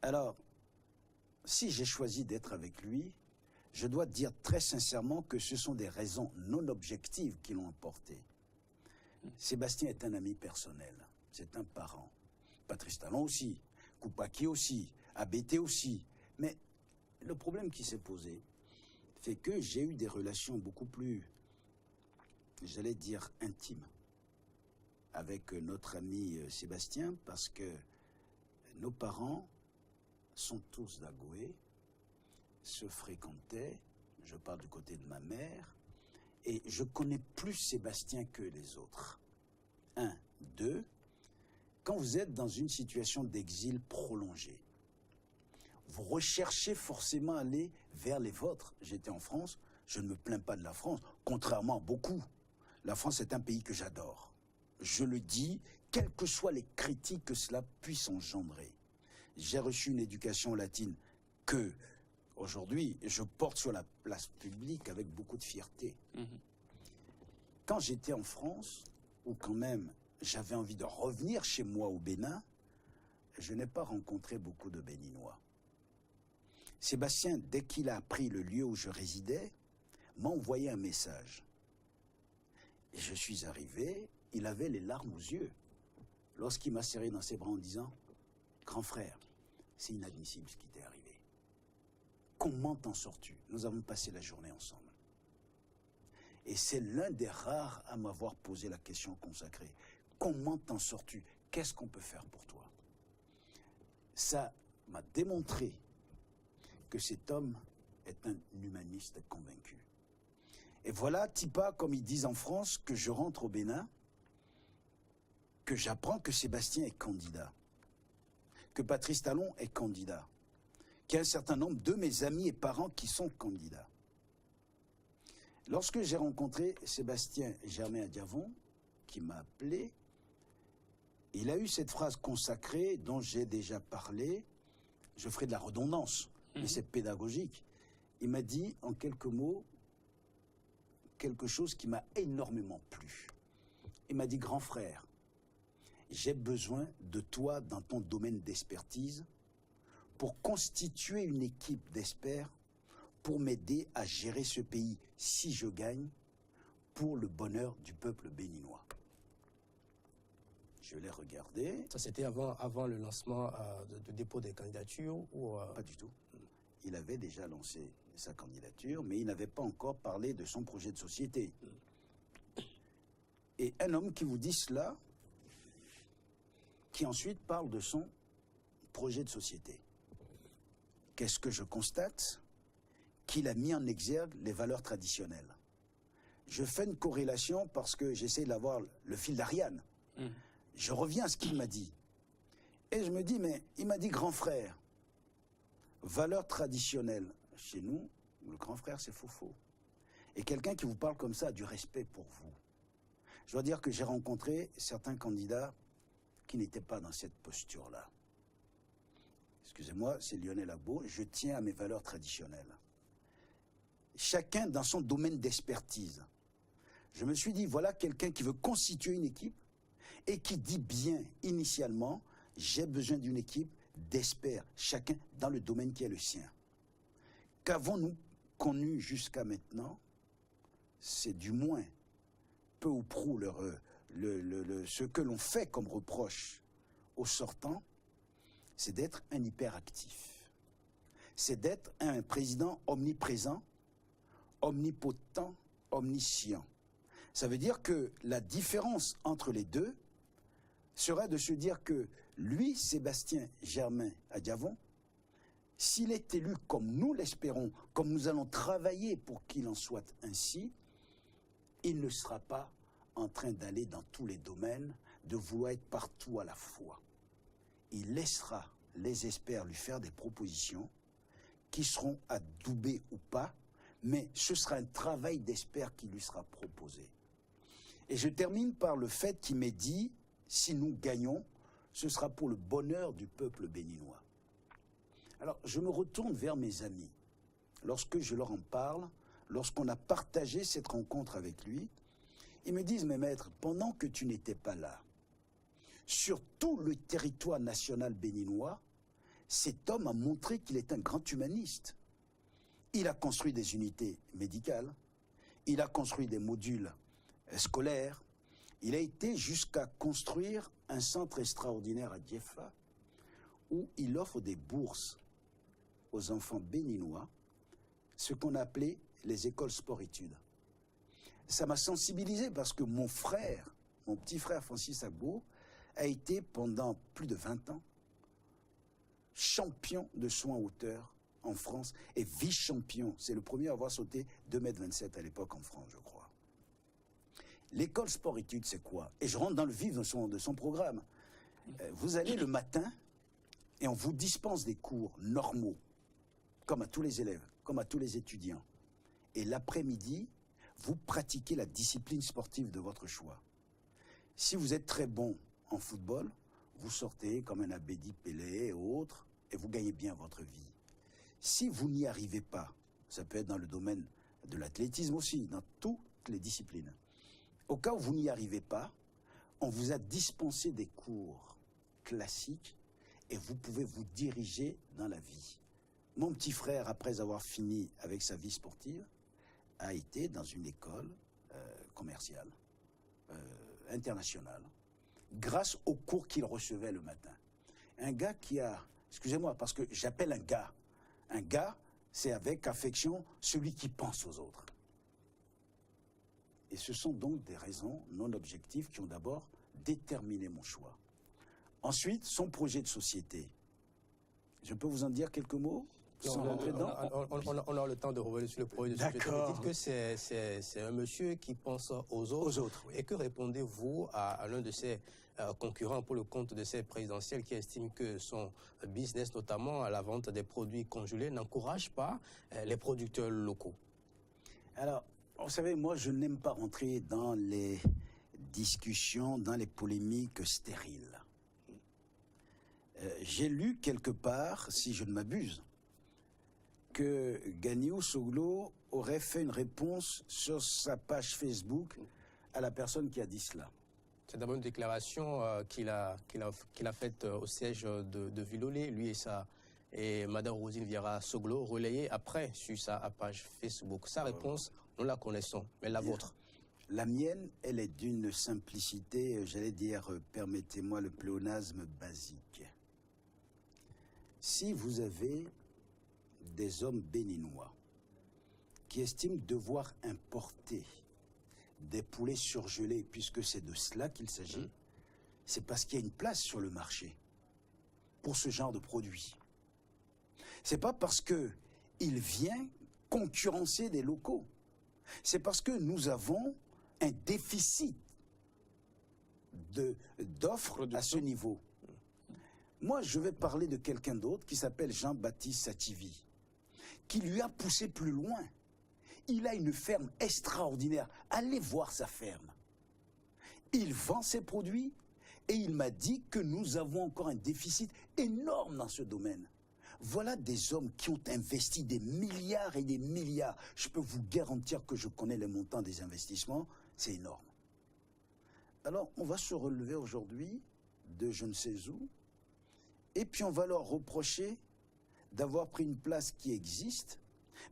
Alors, si j'ai choisi d'être avec lui, je dois dire très sincèrement que ce sont des raisons non objectives qui l'ont emporté. Sébastien est un ami personnel, c'est un parent. Patrice Talon aussi, Koupaki aussi, ABT aussi. Mais le problème qui s'est posé fait que j'ai eu des relations beaucoup plus, j'allais dire, intimes avec notre ami Sébastien, parce que nos parents sont tous d'Agoé, se fréquentaient, je parle du côté de ma mère, et je connais plus Sébastien que les autres. 1, 2, quand vous êtes dans une situation d'exil prolongé, vous recherchez forcément à aller vers les vôtres. J'étais en France, je ne me plains pas de la France, contrairement à beaucoup. La France est un pays que j'adore. Je le dis, quelles que soient les critiques que cela puisse engendrer. J'ai reçu une éducation latine que, aujourd'hui, je porte sur la place publique avec beaucoup de fierté. Quand j'étais en France, où quand même j'avais envie de revenir chez moi au Bénin, je n'ai pas rencontré beaucoup de Béninois. Sébastien, dès qu'il a appris le lieu où je résidais, m'a envoyé un message. Et je suis arrivé, il avait les larmes aux yeux, lorsqu'il m'a serré dans ses bras en disant « Grand frère, c'est inadmissible ce qui t'est arrivé. Comment t'en sors-tu? Nous avons passé la journée ensemble. » Et c'est l'un des rares à m'avoir posé la question consacrée. Comment t'en sors-tu? Qu'est-ce qu'on peut faire pour toi? Ça m'a démontré que cet homme est un humaniste convaincu. Et voilà, Tipa, comme ils disent en France, que je rentre au Bénin, que j'apprends que Sébastien est candidat, que Patrice Talon est candidat, qu'il y a un certain nombre de mes amis et parents qui sont candidats. Lorsque j'ai rencontré Sébastien Germain Adiavon, qui m'a appelé, il a eu cette phrase consacrée dont j'ai déjà parlé, je ferai de la redondance, mais c'est pédagogique. Il m'a dit en quelques mots quelque chose qui m'a énormément plu. Il m'a dit, grand frère, j'ai besoin de toi dans ton domaine d'expertise pour constituer une équipe d'experts pour m'aider à gérer ce pays, si je gagne, pour le bonheur du peuple béninois. Je l'ai regardé. Ça, c'était avant le lancement de dépôt des candidatures ou Pas du tout. Il avait déjà lancé sa candidature, mais il n'avait pas encore parlé de son projet de société. Et un homme qui vous dit cela, qui ensuite parle de son projet de société. Qu'est-ce que je constate? Qu'il a mis en exergue les valeurs traditionnelles. Je fais une corrélation parce que j'essaie d'avoir le fil d'Ariane. Je reviens à ce qu'il m'a dit. Et je me dis, mais il m'a dit grand frère. Valeurs traditionnelles. Chez nous, le grand frère, c'est faux. Et quelqu'un qui vous parle comme ça a du respect pour vous. Je dois dire que j'ai rencontré certains candidats qui n'étaient pas dans cette posture-là. Excusez-moi, c'est Lionel Abo, je tiens à mes valeurs traditionnelles. Chacun dans son domaine d'expertise. Je me suis dit, voilà quelqu'un qui veut constituer une équipe et qui dit bien initialement, j'ai besoin d'une équipe d'experts, chacun dans le domaine qui est le sien. Qu'avons-nous connu jusqu'à maintenant? C'est du moins, peu ou prou, ce que l'on fait comme reproche aux sortants, c'est d'être un hyperactif. C'est d'être un président omniprésent, omnipotent, omniscient. Ça veut dire que la différence entre les deux serait de se dire que lui, Sébastien Germain Adiavon, s'il est élu comme nous l'espérons, comme nous allons travailler pour qu'il en soit ainsi, il ne sera pas en train d'aller dans tous les domaines, de vouloir être partout à la fois. Il laissera les experts lui faire des propositions qui seront adoubées ou pas, mais ce sera un travail d'experts qui lui sera proposé. Et je termine par le fait qu'il m'est dit, si nous gagnons, ce sera pour le bonheur du peuple béninois. Alors, je me retourne vers mes amis. Lorsque je leur en parle, lorsqu'on a partagé cette rencontre avec lui, ils me disent, mais maître, pendant que tu n'étais pas là, sur tout le territoire national béninois, cet homme a montré qu'il est un grand humaniste. Il a construit des unités médicales, il a construit des modules scolaires, Il a été jusqu'à construire un centre extraordinaire à Diefa où il offre des bourses aux enfants béninois, ce qu'on appelait les écoles sport-études. Ça m'a sensibilisé parce que mon petit frère Francis Agbo, a été pendant plus de 20 ans champion de saut en hauteur en France et vice-champion. C'est le premier à avoir sauté 2,27 m à l'époque en France, je crois. L'école sport-études, c'est quoi? Et je rentre dans le vif de son programme. Vous allez le matin et on vous dispense des cours normaux, comme à tous les élèves, comme à tous les étudiants. Et l'après-midi, vous pratiquez la discipline sportive de votre choix. Si vous êtes très bon en football, vous sortez comme un Abedi Pelé et autres, et vous gagnez bien votre vie. Si vous n'y arrivez pas, ça peut être dans le domaine de l'athlétisme aussi, dans toutes les disciplines. Au cas où vous n'y arrivez pas, on vous a dispensé des cours classiques et vous pouvez vous diriger dans la vie. Mon petit frère, après avoir fini avec sa vie sportive, a été dans une école commerciale, internationale, grâce aux cours qu'il recevait le matin. Un gars qui a, excusez-moi, parce que j'appelle un gars, c'est avec affection celui qui pense aux autres. Et ce sont donc des raisons non objectives qui ont d'abord déterminé mon choix. Ensuite, son projet de société. Je peux vous en dire quelques mots sans rentrer dedans? On a le temps de revenir sur le projet de société. Vous dites que c'est un monsieur qui pense aux autres. Aux autres, oui. Et que répondez-vous à l'un de ses concurrents pour le compte de ces présidentielles qui estime que son business, notamment à la vente des produits congelés, n'encourage pas les producteurs locaux? Alors, vous savez, moi, je n'aime pas rentrer dans les discussions, dans les polémiques stériles. J'ai lu quelque part, si je ne m'abuse, que Ganiou Soglo aurait fait une réponse sur sa page Facebook à la personne qui a dit cela. C'est d'abord une déclaration qu'il a faite au siège de Villolé, lui et Mme Rosine Vieira Soglo, relayée après sur sa page Facebook. Sa réponse, nous la connaissons, mais la vôtre? La mienne, elle est d'une simplicité, j'allais dire, permettez-moi le pléonasme basique. Si vous avez des hommes béninois qui estiment devoir importer des poulets surgelés, puisque c'est de cela qu'il s'agit, c'est parce qu'il y a une place sur le marché pour ce genre de produit. C'est pas parce qu'il vient concurrencer des locaux. C'est parce que nous avons un déficit d'offres à ce niveau. Moi, je vais parler de quelqu'un d'autre qui s'appelle Jean-Baptiste Sativi, qui lui a poussé plus loin. Il a une ferme extraordinaire. Allez voir sa ferme. Il vend ses produits et il m'a dit que nous avons encore un déficit énorme dans ce domaine. Voilà des hommes qui ont investi des milliards et des milliards. Je peux vous garantir que je connais les montants des investissements. C'est énorme. Alors, on va se relever aujourd'hui de je ne sais où. Et puis on va leur reprocher d'avoir pris une place qui existe,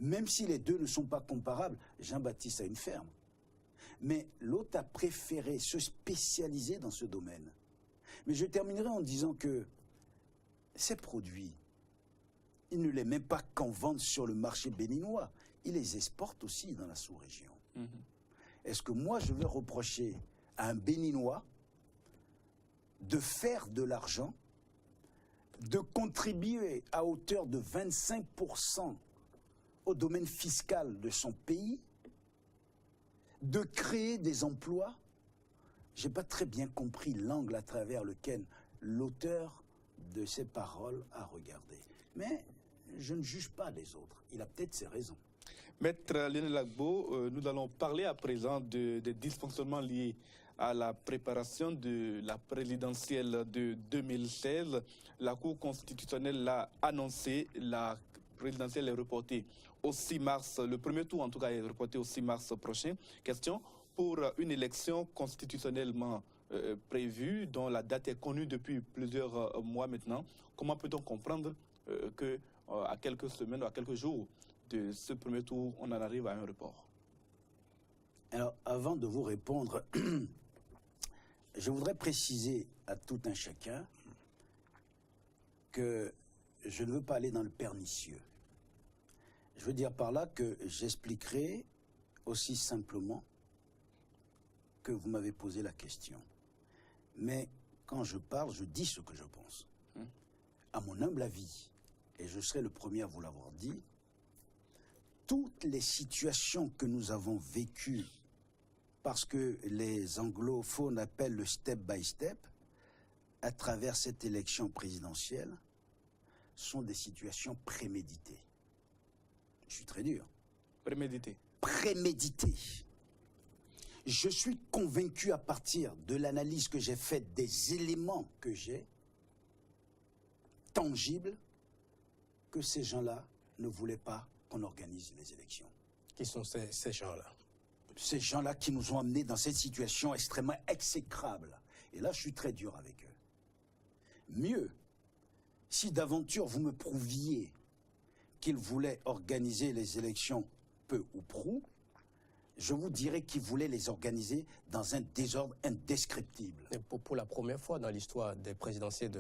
même si les deux ne sont pas comparables. Jean-Baptiste a une ferme. Mais l'autre a préféré se spécialiser dans ce domaine. Mais je terminerai en disant que ces produits, il ne les met pas qu'en vente sur le marché béninois. Il les exporte aussi dans la sous-région. Est-ce que moi, je vais reprocher à un Béninois de faire de l'argent, de contribuer à hauteur de 25% au domaine fiscal de son pays, de créer des emplois? Je n'ai pas très bien compris l'angle à travers lequel l'auteur de ces paroles a regardé. Mais je ne juge pas les autres. Il a peut-être ses raisons. Maître Lionel Agbo, nous allons parler à présent des dysfonctionnements liés à la préparation de la présidentielle de 2016. La Cour constitutionnelle l'a annoncé, la présidentielle est reportée au 6 mars, le premier tour en tout cas est reporté au 6 mars prochain. Question, pour une élection constitutionnellement prévue, dont la date est connue depuis plusieurs mois maintenant, comment peut-on comprendre qu'à quelques semaines ou à quelques jours de ce premier tour, on en arrive à un report? Alors, avant de vous répondre, je voudrais préciser à tout un chacun que je ne veux pas aller dans le pernicieux. Je veux dire par là que j'expliquerai aussi simplement que vous m'avez posé la question. Mais quand je parle, je dis ce que je pense. À mon humble avis, et je serai le premier à vous l'avoir dit, toutes les situations que nous avons vécues, parce que les anglophones appellent le step by step, à travers cette élection présidentielle, sont des situations préméditées. Je suis très dur. Prémédité. Prémédité. Je suis convaincu à partir de l'analyse que j'ai faite des éléments que j'ai, tangibles, que ces gens-là ne voulaient pas qu'on organise les élections. Qui sont ces gens-là? Ces gens-là qui nous ont amenés dans cette situation extrêmement exécrable. Et là, je suis très dur avec eux. Mieux, si d'aventure vous me prouviez qu'ils voulaient organiser les élections peu ou prou, je vous dirais qu'ils voulaient les organiser dans un désordre indescriptible. Et pour la première fois dans l'histoire des présidentielles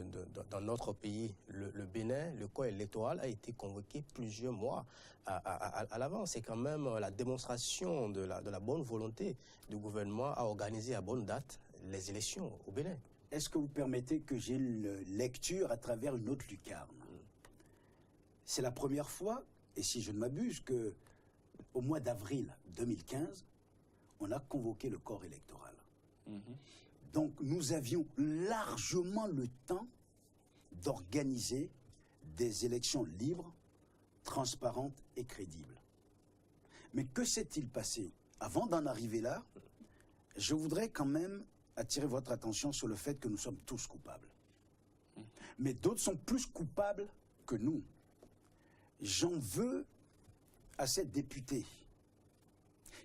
dans notre pays, le Bénin, le corps électoral a été convoqué plusieurs mois à l'avance. C'est quand même la démonstration de la bonne volonté du gouvernement à organiser à bonne date les élections au Bénin. Est-ce que vous permettez que j'ai une lecture à travers une autre lucarne? C'est la première fois, et si je ne m'abuse, que au mois d'avril 2015, on a convoqué le corps électoral. Donc nous avions largement le temps d'organiser des élections libres, transparentes et crédibles. Mais que s'est-il passé? Avant d'en arriver là, je voudrais quand même attirer votre attention sur le fait que nous sommes tous coupables. Mais d'autres sont plus coupables que nous. J'en veux à ces députés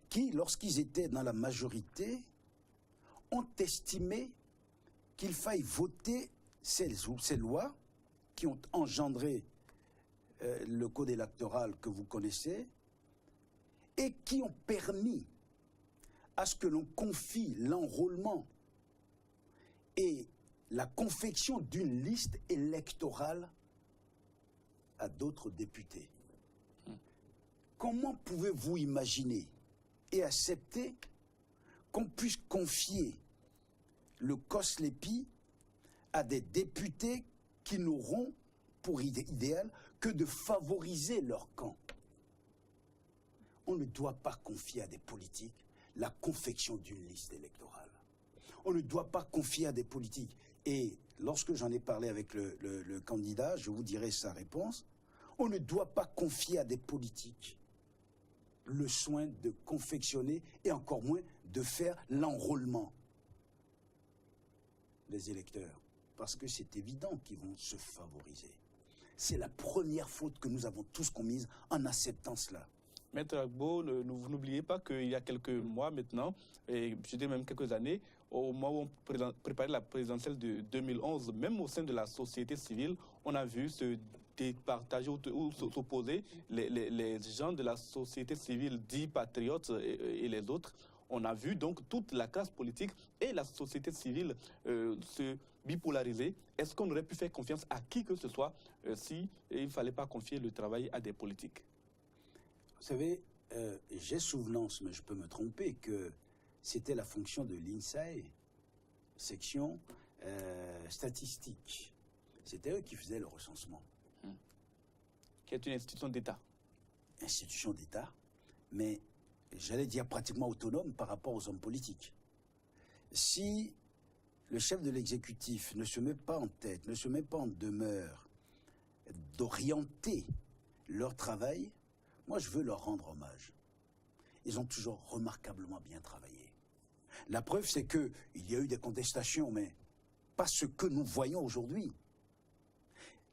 qui, lorsqu'ils étaient dans la majorité, ont estimé qu'il faille voter ces lois qui ont engendré le code électoral que vous connaissez et qui ont permis à ce que l'on confie l'enrôlement et la confection d'une liste électorale à d'autres députés. Comment pouvez-vous imaginer et accepter qu'on puisse confier le COSLEPI à des députés qui n'auront pour idéal que de favoriser leur camp? On ne doit pas confier à des politiques la confection d'une liste électorale. On ne doit pas confier à des politiques. Et lorsque j'en ai parlé avec le candidat, je vous dirai sa réponse. On ne doit pas confier à des politiques le soin de confectionner et encore moins de faire l'enrôlement des électeurs. Parce que c'est évident qu'ils vont se favoriser. C'est la première faute que nous avons tous commise en acceptant cela. Maître Agbo, vous n'oubliez pas qu'il y a quelques mois maintenant, et je dirais même quelques années, au moment où on préparait la présidentielle de 2011, même au sein de la société civile, on a vu se départager ou s'opposer les gens de la société civile dits patriotes et les autres. On a vu donc toute la classe politique et la société civile se bipolariser. Est-ce qu'on aurait pu faire confiance à qui que ce soit si il ne fallait pas confier le travail à des politiques? Vous savez, j'ai souvenance, mais je peux me tromper, que c'était la fonction de l'INSAE, section statistique. C'était eux qui faisaient le recensement. Qui est une institution d'État. Institution d'État, mais j'allais dire pratiquement autonome par rapport aux hommes politiques. Si le chef de l'exécutif ne se met pas en tête, ne se met pas en demeure d'orienter leur travail, moi je veux leur rendre hommage. Ils ont toujours remarquablement bien travaillé. La preuve, c'est qu'il y a eu des contestations, mais pas ce que nous voyons aujourd'hui.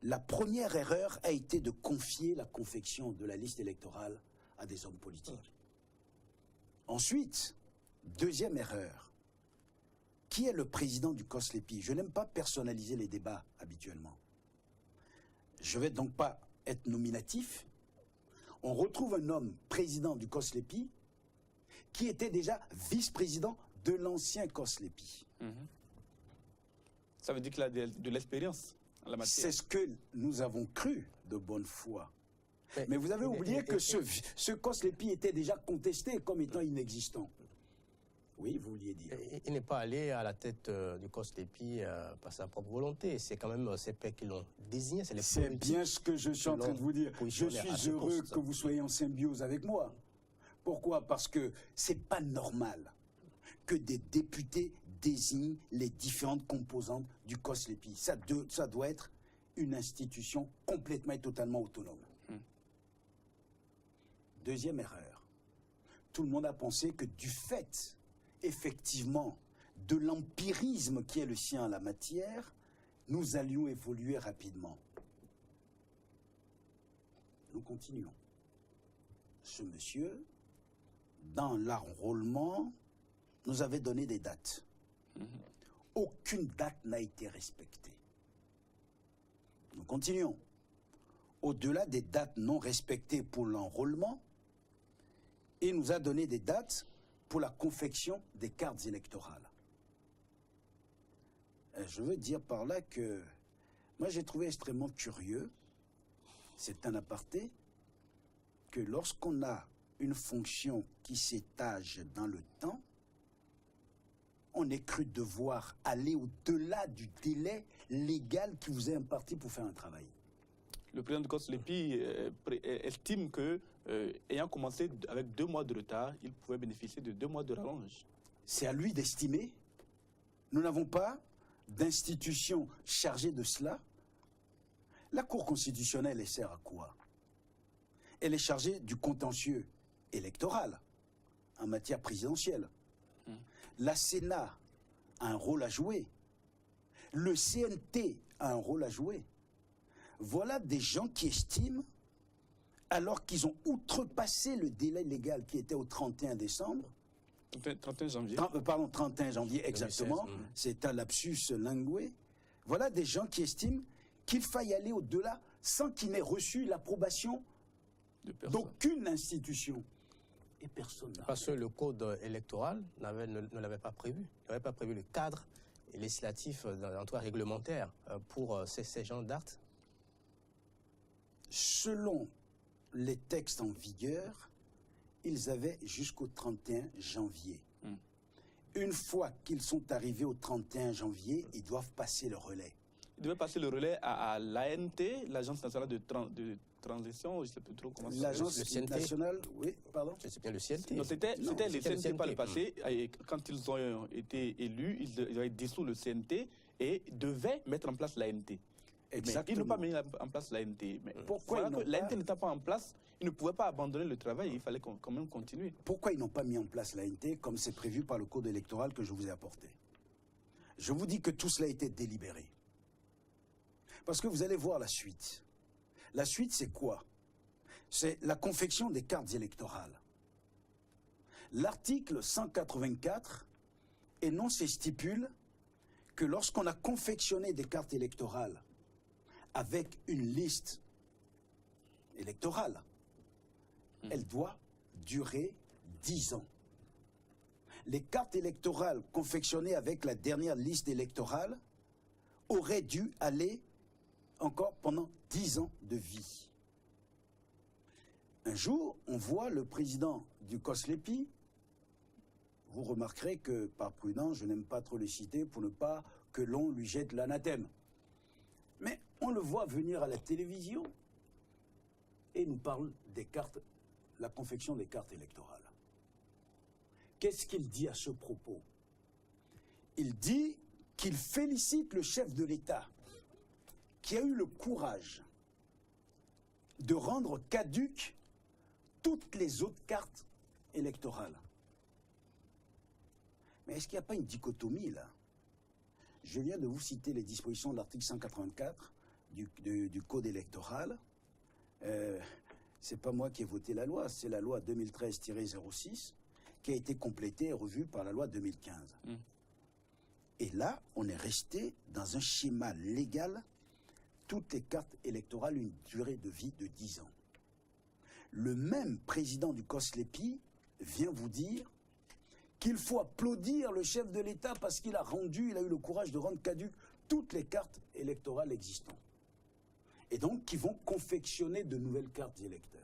La première erreur a été de confier la confection de la liste électorale à des hommes politiques. Ensuite, deuxième erreur, qui est le président du COSLEPI? Je n'aime pas personnaliser les débats habituellement. Je ne vais donc pas être nominatif. On retrouve un homme président du COSLEPI qui était déjà vice-président de l'ancien COSLEPI. Ça veut dire qu'il a de l'expérience en la matière. C'est ce que nous avons cru de bonne foi. Mais vous avez oublié que ce COSLEPI était déjà contesté comme étant inexistant. Oui, vous vouliez dire. Il n'est pas allé à la tête du COSLEPI par sa propre volonté. C'est quand même ces pairs qui l'ont désigné. C'est bien ce que je suis en train de vous dire. Je suis heureux que vous soyez en symbiose avec moi. Pourquoi? Parce que c'est pas normal que des députés désignent les différentes composantes du COSLEPI. Ça doit être une institution complètement et totalement autonome. Deuxième erreur. Tout le monde a pensé que du fait, effectivement, de l'empirisme qui est le sien en la matière, nous allions évoluer rapidement. Nous continuons. Ce monsieur, dans l'enrôlement, nous avait donné des dates. Aucune date n'a été respectée. Nous continuons. Au-delà des dates non respectées pour l'enrôlement, il nous a donné des dates pour la confection des cartes électorales. Je veux dire par là que moi j'ai trouvé extrêmement curieux, c'est un aparté, que lorsqu'on a une fonction qui s'étage dans le temps, on est cru devoir aller au-delà du délai légal qui vous est imparti pour faire un travail. Le président du COSLEPI estime que, ayant commencé avec 2 mois de retard, il pouvait bénéficier de 2 mois de rallonge. C'est à lui d'estimer. Nous n'avons pas d'institution chargée de cela. La Cour constitutionnelle, elle sert à quoi? Elle est chargée du contentieux électoral en matière présidentielle. La Sénat a un rôle à jouer. Le CNT a un rôle à jouer. Voilà des gens qui estiment, alors qu'ils ont outrepassé le délai légal qui était au 31 décembre. 31 janvier. Pardon, 31 janvier, exactement. 2016, c'est un lapsus lingué. Voilà des gens qui estiment qu'il faille aller au-delà sans qu'ils n'aient reçu l'approbation d'aucune institution. Et personne n'a. Parce que le code électoral ne l'avait pas prévu. Il n'avait pas prévu le cadre législatif, en tout cas réglementaire, pour ces genres d'actes. Selon les textes en vigueur, ils avaient jusqu'au 31 janvier. Une fois qu'ils sont arrivés au 31 janvier, ils doivent passer le relais. Ils devaient passer le relais à l'ANT, l'Agence nationale de transition, je ne sais plus trop comment ça s'appelle. L'Agence nationale, oui, pardon. C'est bien le CNT. Non, c'était les CNT par le passé. Mm. Et quand ils ont été élus, ils avaient dissous le CNT et devaient mettre en place l'ANT. Exactement. Mais ils n'ont pas mis en place l'ANT. Pourquoi l'ANT n'étant pas en place, ils ne pouvaient pas abandonner le travail, il fallait quand même continuer. Pourquoi ils n'ont pas mis en place l'ANT comme c'est prévu par le code électoral que je vous ai apporté? Je vous dis que tout cela a été délibéré. Parce que vous allez voir la suite. La suite, c'est quoi? C'est la confection des cartes électorales. L'article 184 énonce et stipule que lorsqu'on a confectionné des cartes électorales avec une liste électorale, elle doit durer 10 ans. Les cartes électorales confectionnées avec la dernière liste électorale auraient dû aller encore pendant 10 ans de vie. Un jour, on voit le président du COSLEPI. Vous remarquerez que, par prudence, je n'aime pas trop le citer pour ne pas que l'on lui jette l'anathème. Mais on le voit venir à la télévision et nous parle des cartes, la confection des cartes électorales. Qu'est-ce qu'il dit à ce propos? Il dit qu'il félicite le chef de l'État qui a eu le courage de rendre caduques toutes les autres cartes électorales. Mais est-ce qu'il n'y a pas une dichotomie là? Je viens de vous citer les dispositions de l'article 184 du Code électoral. C'est pas moi qui ai voté la loi, c'est la loi 2013-06 qui a été complétée et revue par la loi 2015. Et là, on est resté dans un schéma légal, toutes les cartes électorales, une durée de vie de 10 ans. Le même président du COSLEPI vient vous dire qu'il faut applaudir le chef de l'État parce qu'il a eu le courage de rendre caduques toutes les cartes électorales existantes. Et donc, qui vont confectionner de nouvelles cartes électeurs.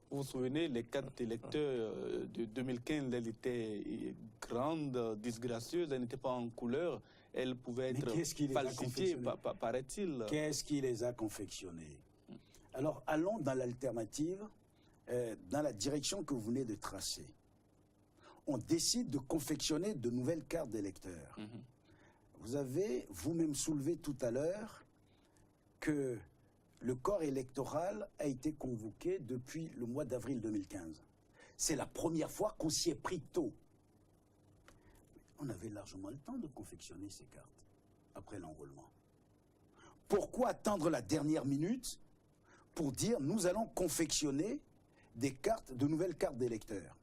Vous vous souvenez, les cartes électeurs de 2015, elles étaient grandes, disgracieuses, elles n'étaient pas en couleur, elles pouvaient être falsifiées, paraît-il. Qu'est-ce qui les a confectionnées? Alors, allons dans l'alternative, dans la direction que vous venez de tracer. On décide de confectionner de nouvelles cartes d'électeurs. Vous avez vous-même soulevé tout à l'heure que le corps électoral a été convoqué depuis le mois d'avril 2015. C'est la première fois qu'on s'y est pris tôt. On avait largement le temps de confectionner ces cartes après l'enrôlement. Pourquoi attendre la dernière minute pour dire nous allons confectionner des cartes, de nouvelles cartes d'électeurs?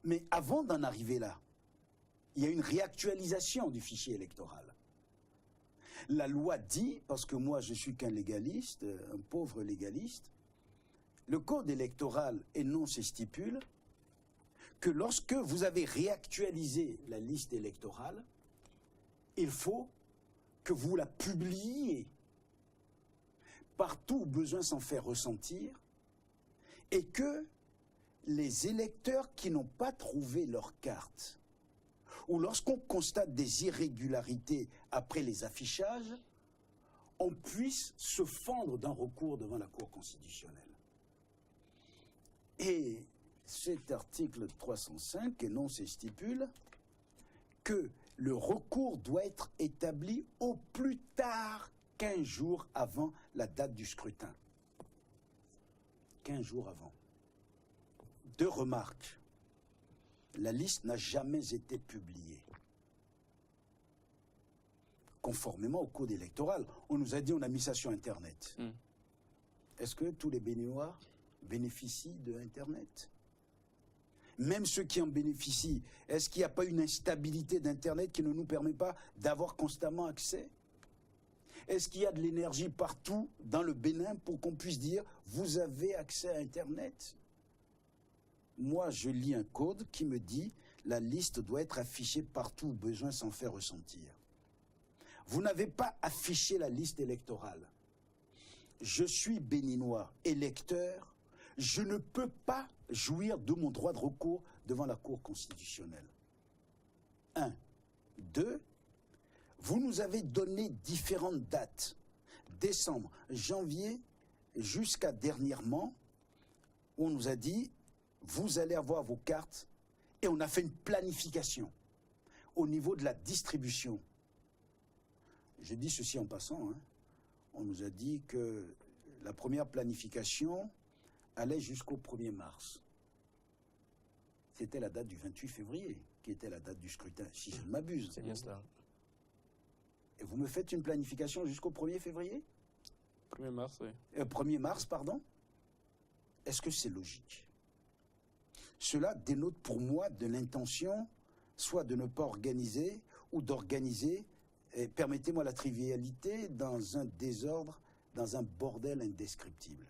Mais avant d'en arriver là, il y a une réactualisation du fichier électoral. La loi dit, parce que moi je suis qu'un légaliste, un pauvre légaliste, le code électoral énonce et stipule que lorsque vous avez réactualisé la liste électorale, il faut que vous la publiez partout où besoin s'en faire ressentir et que les électeurs qui n'ont pas trouvé leur carte ou lorsqu'on constate des irrégularités après les affichages, on puisse se fendre d'un recours devant la Cour constitutionnelle. Et cet article 305 énonce et stipule que le recours doit être établi au plus tard 15 jours avant la date du scrutin. 15 jours avant. 2 remarques. La liste n'a jamais été publiée. Conformément au code électoral, on nous a dit on a mis ça sur Internet. Est-ce que tous les Béninois bénéficient de Internet? Même ceux qui en bénéficient, est-ce qu'il n'y a pas une instabilité d'Internet qui ne nous permet pas d'avoir constamment accès? Est-ce qu'il y a de l'énergie partout dans le Bénin pour qu'on puisse dire vous avez accès à Internet? Moi, je lis un code qui me dit la liste doit être affichée partout où besoin s'en faire ressentir. Vous n'avez pas affiché la liste électorale. Je suis béninois, électeur, je ne peux pas jouir de mon droit de recours devant la Cour constitutionnelle. 1. 2. Vous nous avez donné différentes dates. Décembre, janvier, jusqu'à dernièrement, on nous a dit vous allez avoir vos cartes, et on a fait une planification au niveau de la distribution. Je dis ceci en passant, hein. On nous a dit que la première planification allait jusqu'au 1er mars. C'était la date du 28 février, qui était la date du scrutin, si je ne m'abuse. C'est bien cela. Et vous me faites une planification jusqu'au 1er février? 1er mars, oui. 1er mars, pardon. Est-ce que c'est logique? Cela dénote pour moi de l'intention soit de ne pas organiser ou d'organiser, permettez-moi la trivialité, dans un désordre, dans un bordel indescriptible.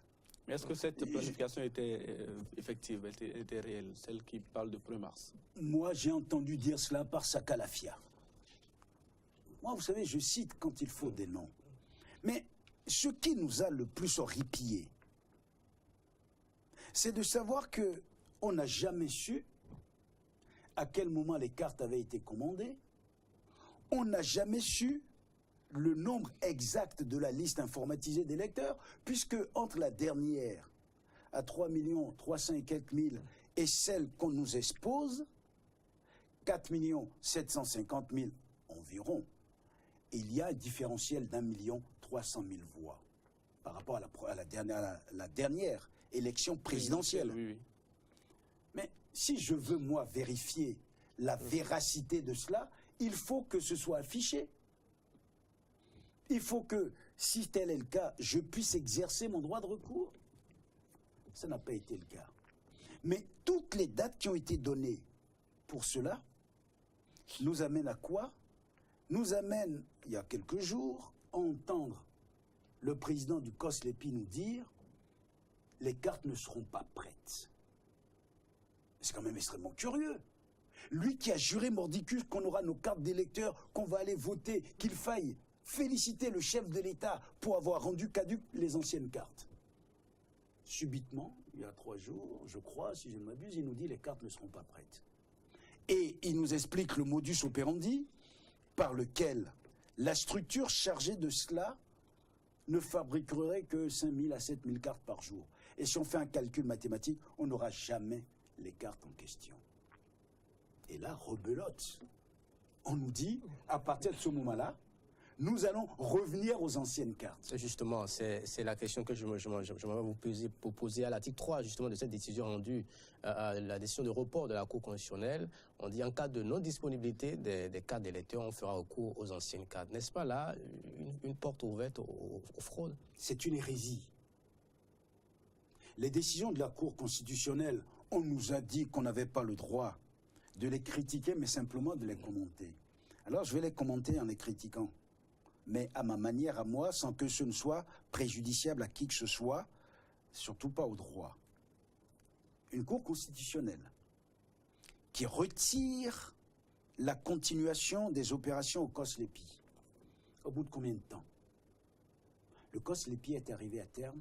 Mais est-ce que cette planification était effective, était réelle, celle qui parle de 1er mars? Moi, j'ai entendu dire cela par Sakalafia. Moi, vous savez, je cite quand il faut des noms. Mais ce qui nous a le plus horripillés, c'est de savoir que on n'a jamais su à quel moment les cartes avaient été commandées. On n'a jamais su le nombre exact de la liste informatisée des électeurs, puisque entre la dernière, à 3 300 et quelques mille, et celle qu'on nous expose, 4 750 000 environ, il y a un différentiel d'1 300 000 voix par rapport à la dernière élection présidentielle. Oui, oui. Mais si je veux, moi, vérifier la véracité de cela, il faut que ce soit affiché. Il faut que, si tel est le cas, je puisse exercer mon droit de recours. Ça n'a pas été le cas. Mais toutes les dates qui ont été données pour cela nous amènent à quoi? Nous amènent, il y a quelques jours, à entendre le président du COSLEPI nous dire « les cartes ne seront pas prêtes ». C'est quand même extrêmement curieux. Lui qui a juré mordicus qu'on aura nos cartes d'électeurs, qu'on va aller voter, qu'il faille féliciter le chef de l'État pour avoir rendu caduques les anciennes cartes. Subitement, il y a 3 jours, je crois, si je ne m'abuse, il nous dit les cartes ne seront pas prêtes. Et il nous explique le modus operandi par lequel la structure chargée de cela ne fabriquerait que 5 000 à 7 000 cartes par jour. Et si on fait un calcul mathématique, on n'aura jamais les cartes en question. Et là, rebelote. On nous dit, à partir de ce moment-là, nous allons revenir aux anciennes cartes. Justement, c'est la question que j'aimerais vous poser à l'article 3 justement de cette décision rendue, la décision de report de la Cour constitutionnelle. On dit en cas de non-disponibilité des cartes d'électeurs, on fera recours aux anciennes cartes. N'est-ce pas là une porte ouverte aux fraudes? C'est une hérésie. Les décisions de la Cour constitutionnelle, on nous a dit qu'on n'avait pas le droit de les critiquer, mais simplement de les commenter. Alors je vais les commenter en les critiquant, mais à ma manière, à moi, sans que ce ne soit préjudiciable à qui que ce soit, surtout pas au droit. Une Cour constitutionnelle qui retire la continuation des opérations au COS-LEPI. Au bout de combien de temps? Le COS-LEPI est arrivé à terme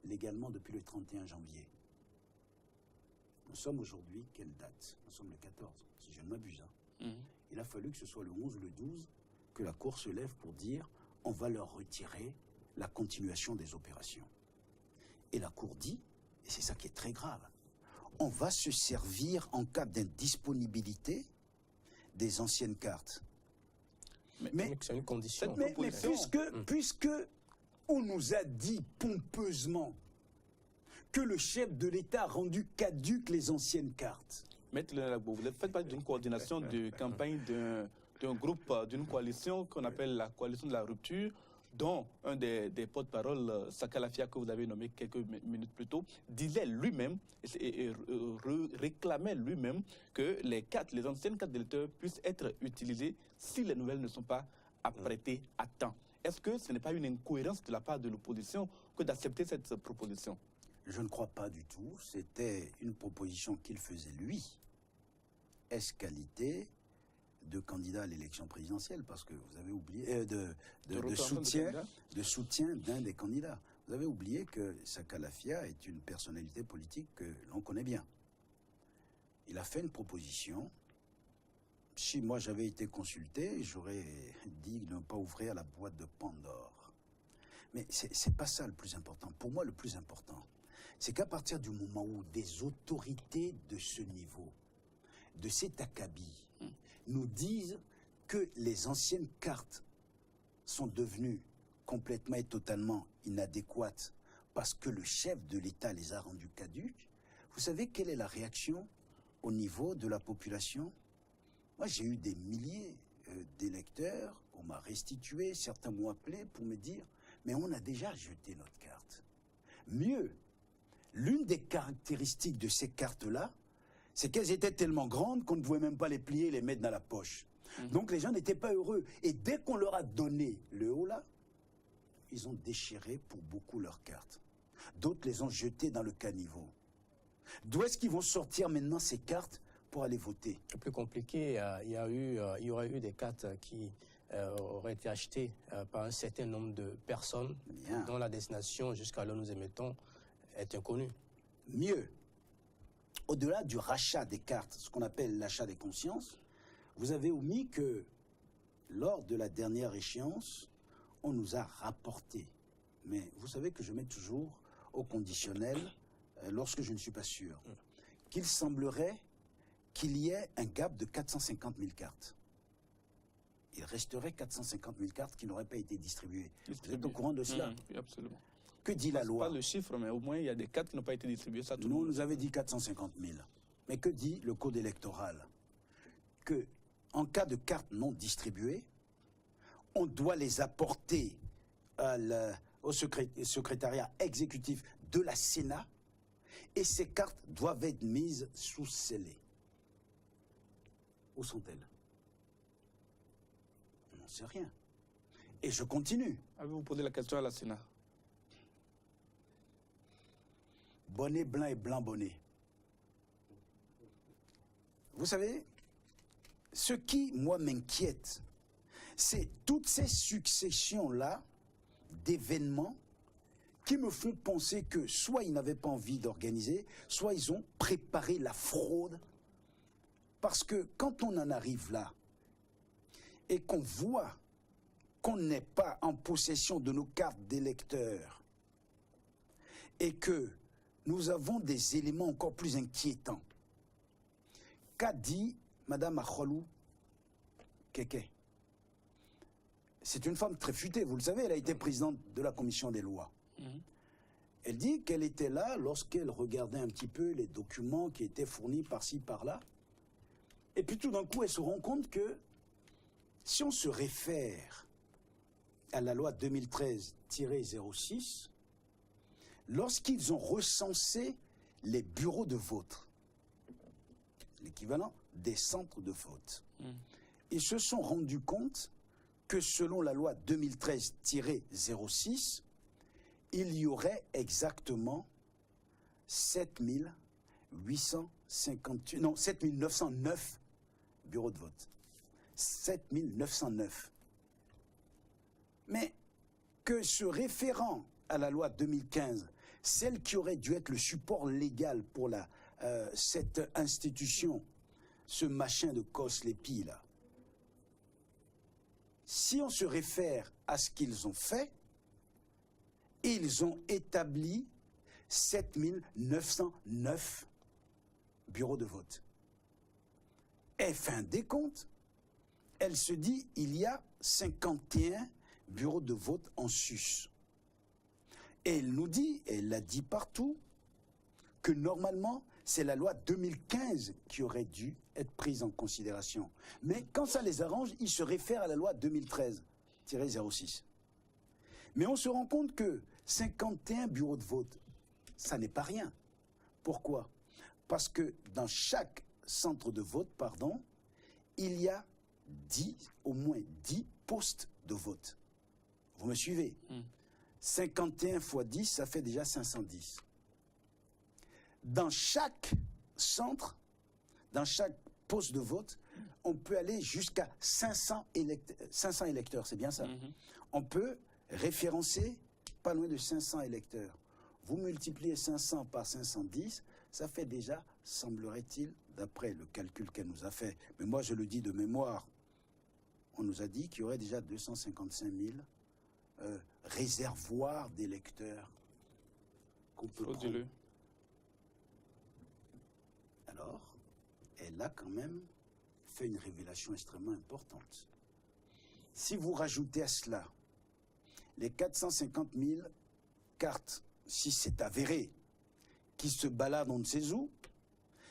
légalement depuis le 31 janvier. Nous sommes aujourd'hui, quelle date? Nous sommes le 14, si je ne m'abuse. Il a fallu que ce soit le 11 ou le 12 que la Cour se lève pour dire on va leur retirer la continuation des opérations. Et la Cour dit, et c'est ça qui est très grave, on va se servir en cas d'indisponibilité des anciennes cartes. Mais c'est une condition. Mais puisque on nous a dit pompeusement que le chef de l'État a rendu caduques les anciennes cartes. Maître Lagbo, vous faites partie d'une coordination de campagne d'un groupe, d'une coalition qu'on appelle la coalition de la rupture, dont un des porte-parole, Sakalafia, que vous avez nommé quelques minutes plus tôt, disait lui-même et réclamait lui-même que les anciennes cartes d'électeurs puissent être utilisées si les nouvelles ne sont pas apprêtées à temps. Est-ce que ce n'est pas une incohérence de la part de l'opposition que d'accepter cette proposition? Je ne crois pas du tout. C'était une proposition qu'il faisait lui. Est-ce qualité de candidat à l'élection présidentielle? Parce que vous avez oublié de soutien d'un des candidats. Vous avez oublié que Sakalafia est une personnalité politique que l'on connaît bien. Il a fait une proposition. Si moi j'avais été consulté, j'aurais dit de ne pas ouvrir la boîte de Pandore. Mais c'est pas ça le plus important. Pour moi, le plus important, c'est qu'à partir du moment où des autorités de ce niveau, de cet acabit, nous disent que les anciennes cartes sont devenues complètement et totalement inadéquates parce que le chef de l'État les a rendues caduques, vous savez quelle est la réaction au niveau de la population? Moi, j'ai eu des milliers d'électeurs, on m'a restitué, certains m'ont appelé pour me dire « mais on a déjà jeté notre carte ». Mieux, l'une des caractéristiques de ces cartes-là, c'est qu'elles étaient tellement grandes qu'on ne pouvait même pas les plier et les mettre dans la poche. Donc les gens n'étaient pas heureux. Et dès qu'on leur a donné le haut là, ils ont déchiré pour beaucoup leurs cartes. D'autres les ont jetées dans le caniveau. D'où est-ce qu'ils vont sortir maintenant ces cartes pour aller voter? C'est plus compliqué. Il y aurait eu des cartes qui auraient été achetées par un certain nombre de personnes dont la destination, jusqu'à là nous émettons, est inconnue. Mieux, au-delà du rachat des cartes, ce qu'on appelle l'achat des consciences, vous avez omis que lors de la dernière échéance, on nous a rapporté. Mais vous savez que je mets toujours au conditionnel, lorsque je ne suis pas sûr, qu'il semblerait qu'il y ait un gap de 450 000 cartes. Il resterait 450 000 cartes qui n'auraient pas été distribuées. Vous êtes au courant de cela? Oui, absolument. Que dit la loi? Pas le chiffre, mais au moins il y a des cartes qui n'ont pas été distribuées. Ça, Nous, on nous avait dit 450 000. Mais que dit le code électoral? Que en cas de cartes non distribuées, on doit les apporter au secrétariat exécutif de la Sénat et ces cartes doivent être mises sous scellé. Où sont-elles? On n'en sait rien. Et je continue. Avez-vous posé la question à la Sénat? Bonnet blanc et blanc bonnet. Vous savez, ce qui, moi, m'inquiète, c'est toutes ces successions-là d'événements qui me font penser que soit ils n'avaient pas envie d'organiser, soit ils ont préparé la fraude. Parce que quand on en arrive là, et qu'on voit qu'on n'est pas en possession de nos cartes d'électeurs, et que nous avons des éléments encore plus inquiétants, qu'a dit Mme Akholou Keke? C'est une femme très futée, vous le savez, elle a été présidente de la commission des lois. Elle dit qu'elle était là lorsqu'elle regardait un petit peu les documents qui étaient fournis par-ci, par-là. Et puis tout d'un coup, elle se rend compte que si on se réfère à la loi 2013-06, lorsqu'ils ont recensé les bureaux de vote, l'équivalent des centres de vote, ils se sont rendus compte que selon la loi 2013-06, il y aurait exactement 7909 bureaux de vote. 7909. Mais que se référant à la loi 2015, celle qui aurait dû être le support légal pour cette institution, ce machin de Koslepi là, si on se réfère à ce qu'ils ont fait, ils ont établi 7909 bureaux de vote. Elle fait un décompte, elle se dit il y a 51 bureaux de vote en sus. Et elle nous dit, et elle l'a dit partout, que normalement, c'est la loi 2015 qui aurait dû être prise en considération. Mais quand ça les arrange, ils se réfèrent à la loi 2013-06. Mais on se rend compte que 51 bureaux de vote, ça n'est pas rien. Pourquoi? Parce que dans chaque centre de vote, il y a au moins 10 postes de vote. Vous me suivez? 51 fois 10, ça fait déjà 510. Dans chaque centre, dans chaque poste de vote, on peut aller jusqu'à 500 électeurs, c'est bien ça? On peut référencer pas loin de 500 électeurs. Vous multipliez 500 par 510, ça fait déjà, semblerait-il, d'après le calcul qu'elle nous a fait, mais moi je le dis de mémoire, on nous a dit qu'il y aurait déjà 255 000 réservoirs d'électeurs qu'on peut prendre. Alors, elle a quand même fait une révélation extrêmement importante. Si vous rajoutez à cela les 450 000 cartes, si c'est avéré, qui se baladent on ne sait où,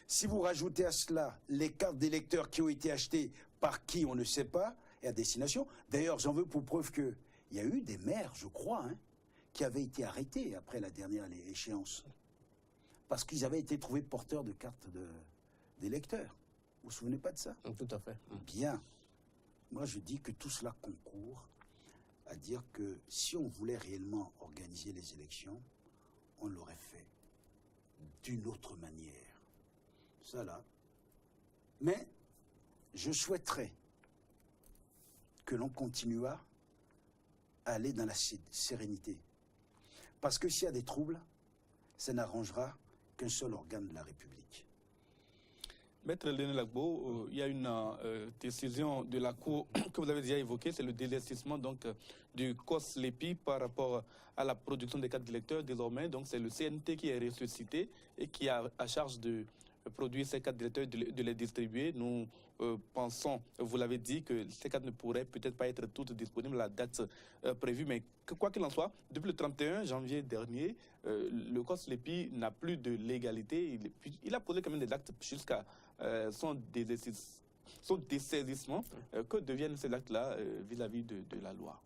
si vous rajoutez à cela les cartes d'électeurs qui ont été achetées par qui on ne sait pas, et à destination, d'ailleurs j'en veux pour preuve qu'il y a eu des maires, je crois, qui avaient été arrêtés après la dernière échéance, parce qu'ils avaient été trouvés porteurs de cartes d'électeurs. Vous vous souvenez pas de ça? Tout à fait. Bien. Moi je dis que tout cela concourt à dire que si on voulait réellement organiser les élections, on l'aurait fait d'une autre manière. Ça là. Mais je souhaiterais que l'on continuât à aller dans la sérénité. Parce que s'il y a des troubles, ça n'arrangera qu'un seul organe de la République. Maître Lionel Gbagbo, il y a une décision de la Cour que vous avez déjà évoquée, c'est le désinvestissement du COSLEPI par rapport à la production des cartes d'électeurs. Désormais, donc c'est le CNT qui est ressuscité et qui a à charge de produire ces cartes d'électeurs, de les distribuer. Nous pensons, vous l'avez dit, que ces cartes ne pourraient peut-être pas être toutes disponibles à la date prévue, mais quoi qu'il en soit, depuis le 31 janvier dernier, le COSLEPI n'a plus de légalité. Il a posé quand même des actes jusqu'à son dessaisissement. Que deviennent ces actes-là vis-à-vis de la loi?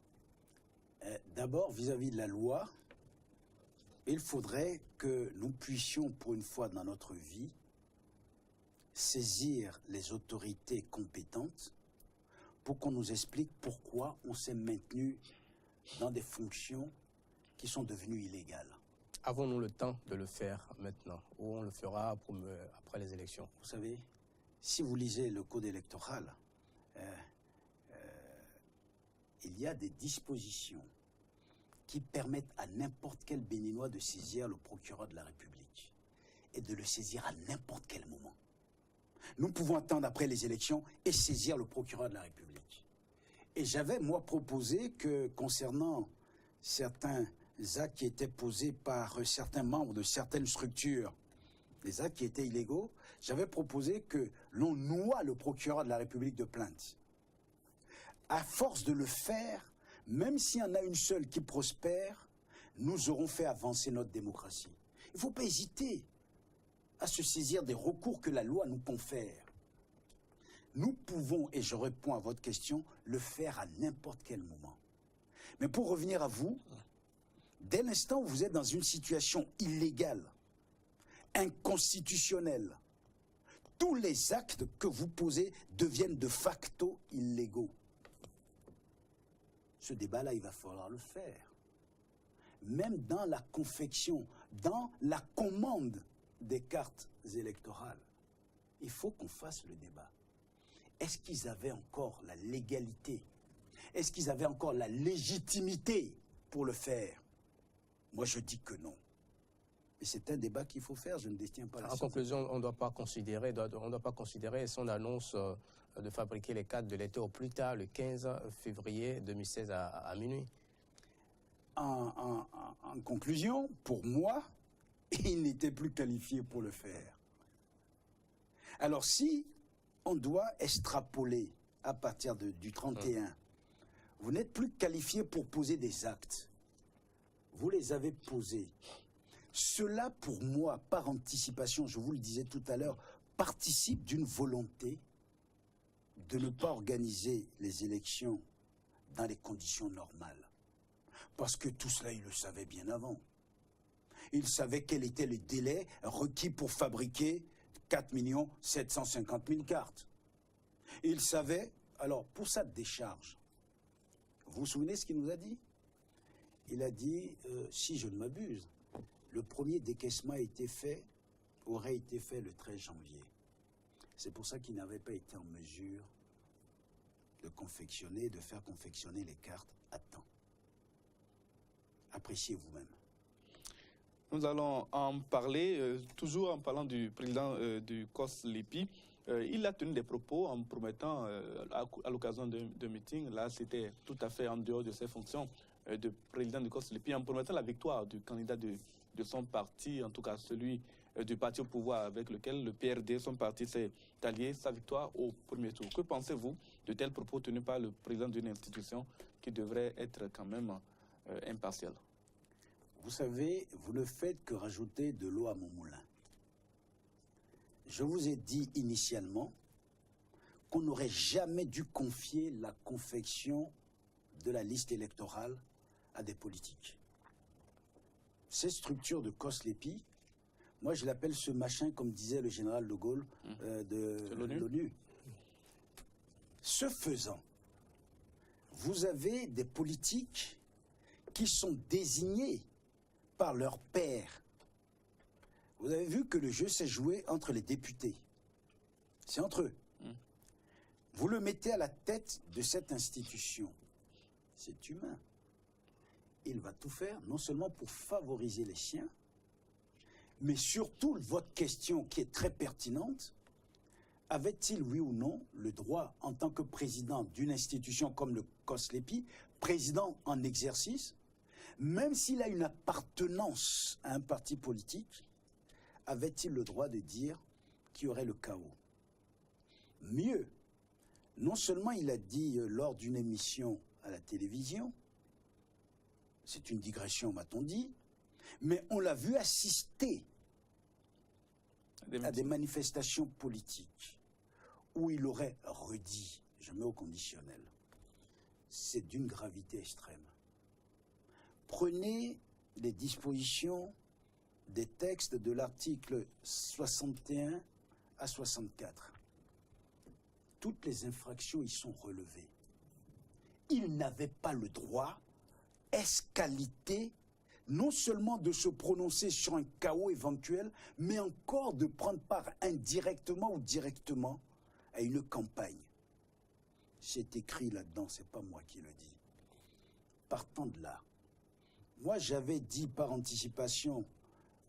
D'abord, vis-à-vis de la loi, il faudrait que nous puissions, pour une fois dans notre vie, saisir les autorités compétentes pour qu'on nous explique pourquoi on s'est maintenu dans des fonctions qui sont devenues illégales. Avons-nous le temps de le faire maintenant ou on le fera après les élections? Vous savez, si vous lisez le code électoral, il y a des dispositions qui permettent à n'importe quel Béninois de saisir le procureur de la République et de le saisir à n'importe quel moment. Nous pouvons attendre après les élections et saisir le procureur de la République. Et j'avais, moi, proposé que, concernant certains actes qui étaient posés par certains membres de certaines structures, des actes qui étaient illégaux, j'avais proposé que l'on noie le procureur de la République de plainte. À force de le faire, même s'il y en a une seule qui prospère, nous aurons fait avancer notre démocratie. Il ne faut pas hésiter à se saisir des recours que la loi nous confère. Nous pouvons, et je réponds à votre question, le faire à n'importe quel moment. Mais pour revenir à vous, dès l'instant où vous êtes dans une situation illégale, inconstitutionnelle, tous les actes que vous posez deviennent de facto illégaux. Ce débat-là, il va falloir le faire. Même dans la confection, dans la commande des cartes électorales, il faut qu'on fasse le débat. Est-ce qu'ils avaient encore la légalité? Est-ce qu'ils avaient encore la légitimité pour le faire? Moi, je dis que non. Et c'est un débat qu'il faut faire, je ne détiens pas la science. En conclusion, on ne doit pas considérer son annonce de fabriquer les cartes de l'été au plus tard, le 15 février 2016 à minuit. En conclusion, pour moi, il n'était plus qualifié pour le faire. Alors si on doit extrapoler à partir du 31, vous n'êtes plus qualifié pour poser des actes. Vous les avez posés. Cela, pour moi, par anticipation, je vous le disais tout à l'heure, participe d'une volonté de ne pas organiser les élections dans les conditions normales. Parce que tout cela, ils le savaient bien avant. Ils savaient quel était le délai requis pour fabriquer 4 750 000 cartes. Ils savaient, alors pour sa décharge, vous vous souvenez ce qu'il nous a dit? Il a dit, si je ne m'abuse, le premier décaissement aurait été fait le 13 janvier. C'est pour ça qu'il n'avait pas été en mesure de faire confectionner les cartes à temps. Appréciez vous-même. Nous allons en parler, toujours en parlant du président du COS-LEPI. Il a tenu des propos en promettant, à l'occasion d'un meeting, là c'était tout à fait en dehors de ses fonctions de président du COS-LEPI, en promettant la victoire du candidat de son parti, en tout cas celui du parti au pouvoir avec lequel le PRD, son parti, s'est allié, sa victoire au premier tour. Que pensez-vous de tels propos tenus par le président d'une institution qui devrait être quand même impartiale? Vous savez, vous ne faites que rajouter de l'eau à mon moulin. Je vous ai dit initialement qu'on n'aurait jamais dû confier la confection de la liste électorale à des politiques. Cette structure de COS-LEPI, moi je l'appelle ce machin, comme disait le général de Gaulle, de l'ONU. Ce faisant, vous avez des politiques qui sont désignés par leur père. Vous avez vu que le jeu s'est joué entre les députés. C'est entre eux. Vous le mettez à la tête de cette institution. C'est humain. Il va tout faire, non seulement pour favoriser les siens, mais surtout, votre question qui est très pertinente, avait-il, oui ou non, le droit, en tant que président d'une institution comme le COS-LEPI, président en exercice, même s'il a une appartenance à un parti politique, avait-il le droit de dire qu'il y aurait le chaos? Mieux, non seulement il a dit lors d'une émission à la télévision, c'est une digression, m'a-t-on dit, mais on l'a vu assister à des manifestations politiques où il aurait redit, je mets au conditionnel, c'est d'une gravité extrême. Prenez les dispositions des textes de l'article 61 à 64. Toutes les infractions y sont relevées. Il n'avait pas le droit, escalité, non seulement de se prononcer sur un chaos éventuel, mais encore de prendre part indirectement ou directement à une campagne. C'est écrit là-dedans, c'est pas moi qui le dis. Partant de là, moi j'avais dit par anticipation,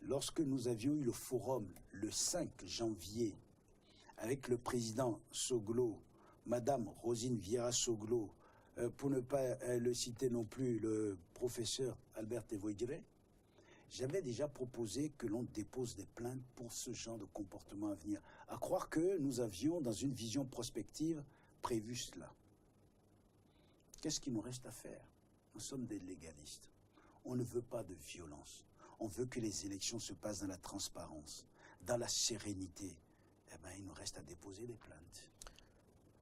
lorsque nous avions eu le forum le 5 janvier, avec le président Soglo, Madame Rosine Vieira Soglo, pour ne pas le citer non plus, le professeur Albert Evoidire, j'avais déjà proposé que l'on dépose des plaintes pour ce genre de comportement à venir. À croire que nous avions, dans une vision prospective, prévu cela. Qu'est-ce qu'il nous reste à faire? Nous sommes des légalistes. On ne veut pas de violence. On veut que les élections se passent dans la transparence, dans la sérénité. Eh bien, il nous reste à déposer des plaintes.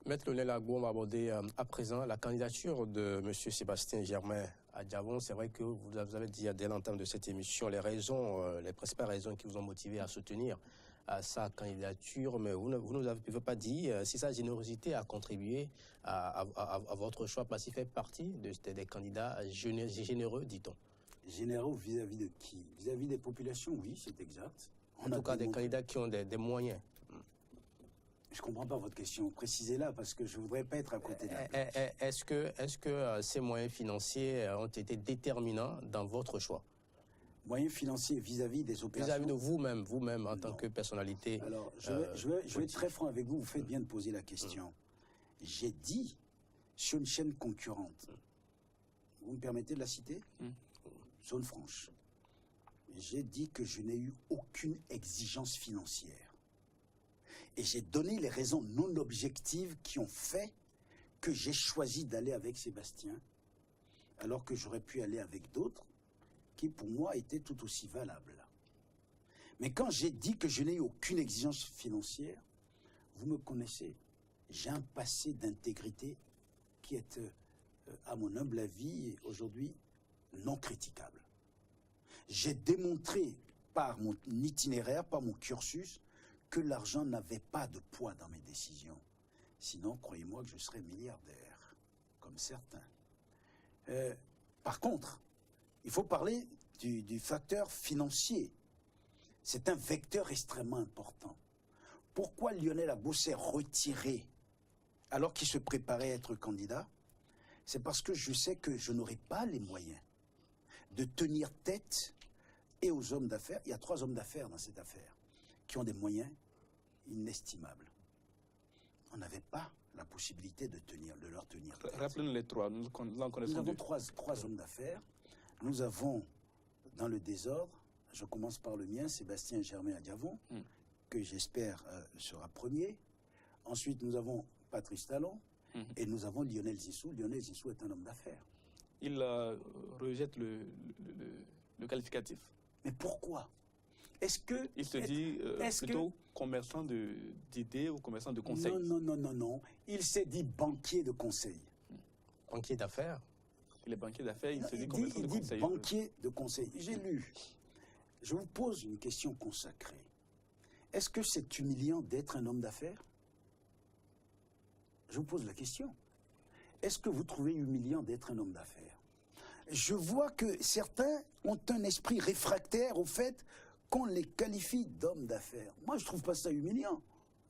Maître Lionel Agbo, on va aborder à présent la candidature de M. Sébastien Germain à Diavon. C'est vrai que vous avez dit dès l'entame de cette émission les raisons, les principales raisons qui vous ont motivé à soutenir sa candidature, mais vous ne nous avez pas dit si sa générosité a contribué à votre choix, parce qu'il fait partie des candidats généreux, dit-on. Généreux vis-à-vis de qui? Vis-à-vis des populations, oui, c'est exact. En tout cas, des candidats qui ont des moyens. Je ne comprends pas votre question. Précisez-la, parce que je ne voudrais pas être à côté de la Est-ce que ces moyens financiers ont été déterminants dans votre choix? Moyens financiers vis-à-vis des opérations? Vis-à-vis de vous-même en tant que personnalité. Alors, je vais être très franc avec vous. Vous faites bien de poser la question. J'ai dit, sur une chaîne concurrente, vous me permettez de la citer? Zone franche. J'ai dit que je n'ai eu aucune exigence financière. Et j'ai donné les raisons non objectives qui ont fait que j'ai choisi d'aller avec Sébastien, alors que j'aurais pu aller avec d'autres qui, pour moi, étaient tout aussi valables. Mais quand j'ai dit que je n'ai eu aucune exigence financière, vous me connaissez. J'ai un passé d'intégrité qui est, à mon humble avis, aujourd'hui non critiquable. J'ai démontré par mon itinéraire, par mon cursus, que l'argent n'avait pas de poids dans mes décisions. Sinon, croyez-moi que je serais milliardaire, comme certains. Par contre, il faut parler du facteur financier. C'est un vecteur extrêmement important. Pourquoi Lionel Agbo s'est retiré alors qu'il se préparait à être candidat? C'est parce que je sais que je n'aurai pas les moyens de tenir tête et aux hommes d'affaires. Il y a 3 hommes d'affaires dans cette affaire qui ont des moyens inestimables. On n'avait pas la possibilité de leur tenir tête. Rappelez-nous les 3, nous en connaissons. Nous avons 3 hommes d'affaires. Nous avons, dans le désordre, je commence par le mien, Sébastien Germain à Diavon, que j'espère sera premier. Ensuite, nous avons Patrice Talon et nous avons Lionel Zissou. Lionel Zissou est un homme d'affaires. Il rejette le qualificatif. Mais pourquoi? Est-ce que... Il se dit plutôt commerçant d'idées ou commerçant de conseils? Non. Il s'est dit banquier de conseil. Banquier d'affaires? Les banquiers d'affaires, il se dit commerçant de conseil. Il dit banquier de conseil. J'ai lu. Je vous pose une question consacrée. Est-ce que c'est humiliant d'être un homme d'affaires? Je vous pose la question. Est-ce que vous trouvez humiliant d'être un homme d'affaires? Je vois que certains ont un esprit réfractaire au fait qu'on les qualifie d'hommes d'affaires. Moi, je ne trouve pas ça humiliant.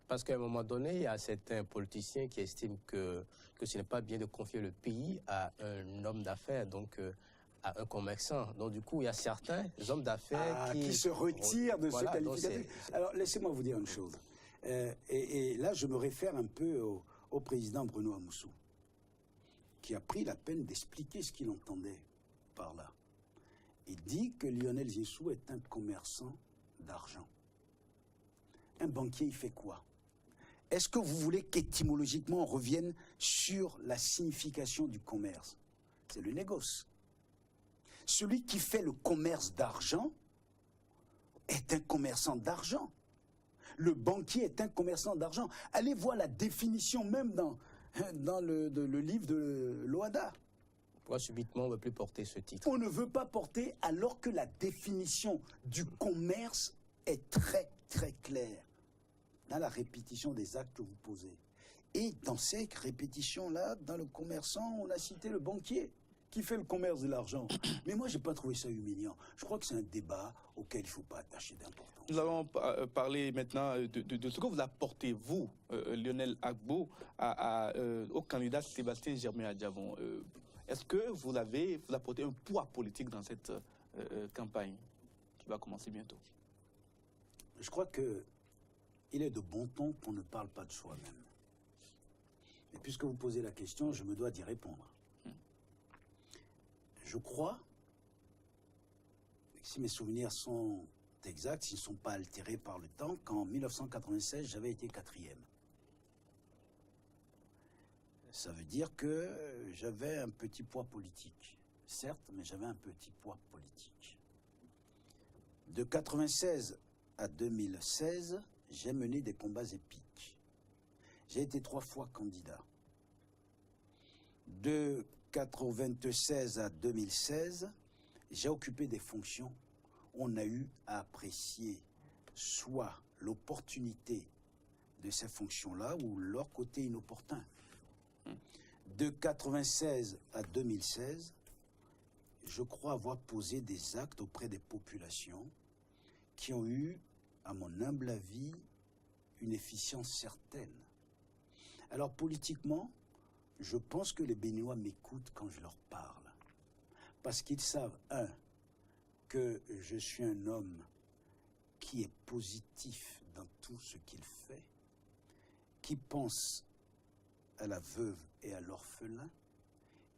Parce qu'à un moment donné, il y a certains politiciens qui estiment que ce n'est pas bien de confier le pays à un homme d'affaires, donc à un commerçant. Donc du coup, il y a certains hommes d'affaires qui se retirent de ce qualificatif. Alors, laissez-moi vous dire une chose. Et là, je me réfère un peu au président Bruno Amoussou, qui a pris la peine d'expliquer ce qu'il entendait par là. Il dit que Lionel Zissou est un commerçant d'argent. Un banquier, il fait quoi? Est-ce que vous voulez qu'étymologiquement on revienne sur la signification du commerce? C'est le négoce. Celui qui fait le commerce d'argent est un commerçant d'argent. Le banquier est un commerçant d'argent. Allez voir la définition même dans le livre de l'OHADA. Pourquoi subitement on ne veut plus porter ce titre? On ne veut pas porter alors que la définition du commerce est très très claire dans la répétition des actes que vous posez. Et dans ces répétitions-là, dans le commerçant, on a cité le banquier. qui fait le commerce de l'argent. Mais moi, je n'ai pas trouvé ça humiliant. Je crois que c'est un débat auquel il ne faut pas attacher d'importance. Nous allons parler maintenant de ce que vous apportez, vous, Lionel Gbagbo, au candidat Sébastien Germain Adjavon. Est-ce que vous apportez un poids politique dans cette campagne qui va commencer bientôt? Je crois qu'il est de bon ton qu'on ne parle pas de soi-même. Et puisque vous posez la question, je me dois d'y répondre. Je crois, si mes souvenirs sont exacts, s'ils ne sont pas altérés par le temps, qu'en 1996, j'avais été 4e. Ça veut dire que j'avais un petit poids politique. Certes, mais j'avais un petit poids politique. De 1996 à 2016, j'ai mené des combats épiques. J'ai été 3 fois candidat. De 1996 à 2016, j'ai occupé des fonctions où on a eu à apprécier soit l'opportunité de ces fonctions-là ou leur côté inopportun. De 1996 à 2016, je crois avoir posé des actes auprès des populations qui ont eu, à mon humble avis, une efficience certaine. Alors politiquement, je pense que les Béninois m'écoutent quand je leur parle. Parce qu'ils savent, que je suis un homme qui est positif dans tout ce qu'il fait, qui pense à la veuve et à l'orphelin,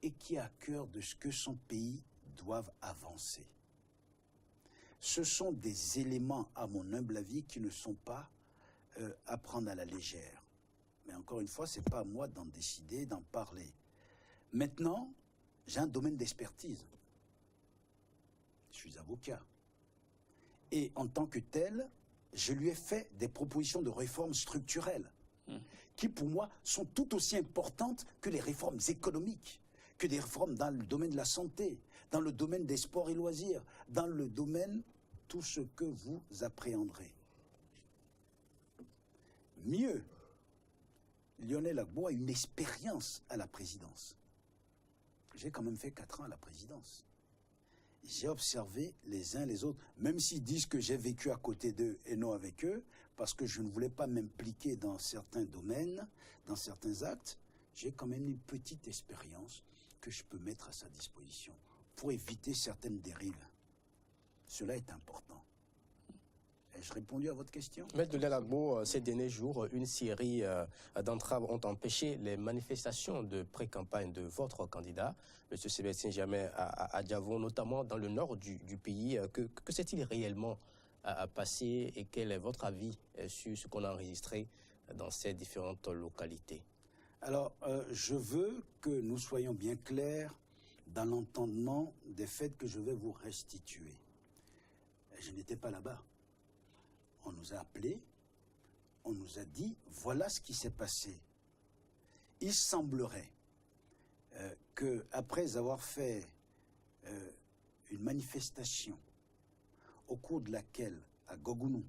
et qui a à cœur de ce que son pays doit avancer. Ce sont des éléments, à mon humble avis, qui ne sont pas à prendre à la légère. Mais encore une fois, ce n'est pas à moi d'en décider, d'en parler. Maintenant, j'ai un domaine d'expertise. Je suis avocat. Et en tant que tel, je lui ai fait des propositions de réformes structurelles qui, pour moi, sont tout aussi importantes que les réformes économiques, que des réformes dans le domaine de la santé, dans le domaine des sports et loisirs, dans le domaine tout ce que vous appréhenderez. Mieux, Lionel Gbagbo a une expérience à la présidence. J'ai quand même fait 4 ans à la présidence. J'ai observé les uns les autres, même s'ils disent que j'ai vécu à côté d'eux et non avec eux, parce que je ne voulais pas m'impliquer dans certains domaines, dans certains actes, j'ai quand même une petite expérience que je peux mettre à sa disposition pour éviter certaines dérives. Cela est important. Ai-je répondu à votre question? Maître Lionel Gbagbo, ces derniers jours, une série d'entraves ont empêché les manifestations de pré-campagne de votre candidat, M. Sébastien Germain Adjavon, notamment dans le nord du pays. Que s'est-il réellement passé et quel est votre avis sur ce qu'on a enregistré dans ces différentes localités? Alors, je veux que nous soyons bien clairs dans l'entendement des faits que je vais vous restituer. Je n'étais pas là-bas. On nous a appelés, on nous a dit, voilà ce qui s'est passé. Il semblerait qu'après avoir fait une manifestation au cours de laquelle, à Gogounou,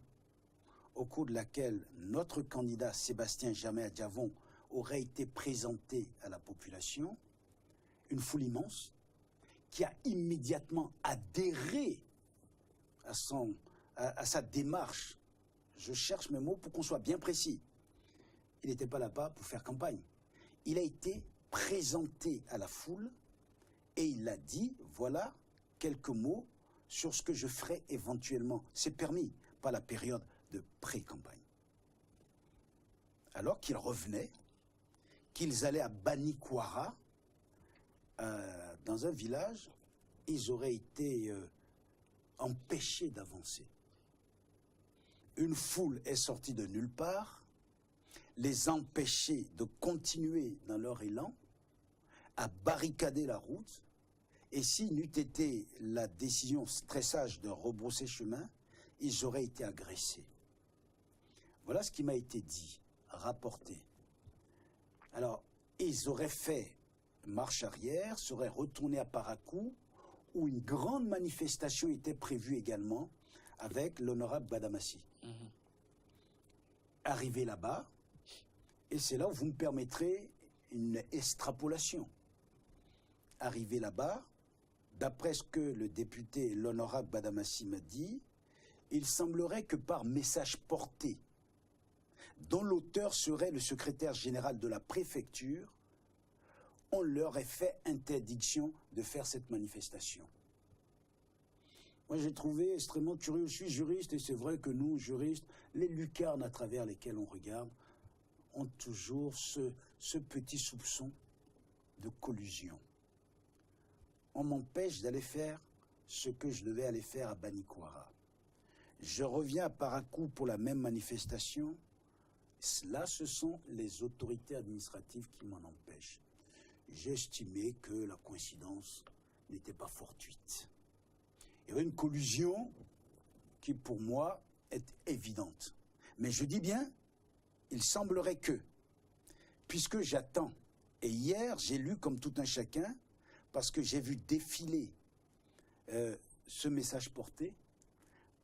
au cours de laquelle notre candidat Sébastien Germain Adjavon aurait été présenté à la population, une foule immense qui a immédiatement adhéré à sa démarche. Je cherche mes mots pour qu'on soit bien précis. Il n'était pas là-bas pour faire campagne. Il a été présenté à la foule et il a dit, voilà quelques mots sur ce que je ferai éventuellement. C'est permis, pas la période de pré-campagne. Alors qu'ils revenaient, qu'ils allaient à Banikwara, dans un village, ils auraient été empêchés d'avancer. Une foule est sortie de nulle part, les empêchait de continuer dans leur élan, à barricader la route, et s'il n'eût été la décision très sage de rebrousser chemin, ils auraient été agressés. Voilà ce qui m'a été dit, rapporté. Alors, ils auraient fait marche arrière, seraient retournés à Parakou, où une grande manifestation était prévue également, avec l'honorable Badamassi. Arrivé là-bas, et c'est là où vous me permettrez une extrapolation. arrivé là-bas, d'après ce que le député, l'honorable Badamassi m'a dit, il semblerait que par message porté, dont l'auteur serait le secrétaire général de la préfecture, on leur ait fait interdiction de faire cette manifestation. Moi, j'ai trouvé extrêmement curieux. Je suis juriste et c'est vrai que nous, juristes, les lucarnes à travers lesquelles on regarde ont toujours ce petit soupçon de collusion. On m'empêche d'aller faire ce que je devais aller faire à Banikwara. Je reviens à Parakou pour la même manifestation. Là, ce sont les autorités administratives qui m'en empêchent. J'ai estimé que la coïncidence n'était pas fortuite. Il y avait une collusion qui, pour moi, est évidente. Mais je dis bien, il semblerait que, puisque j'attends, et hier, j'ai lu comme tout un chacun, parce que j'ai vu défiler ce message porté,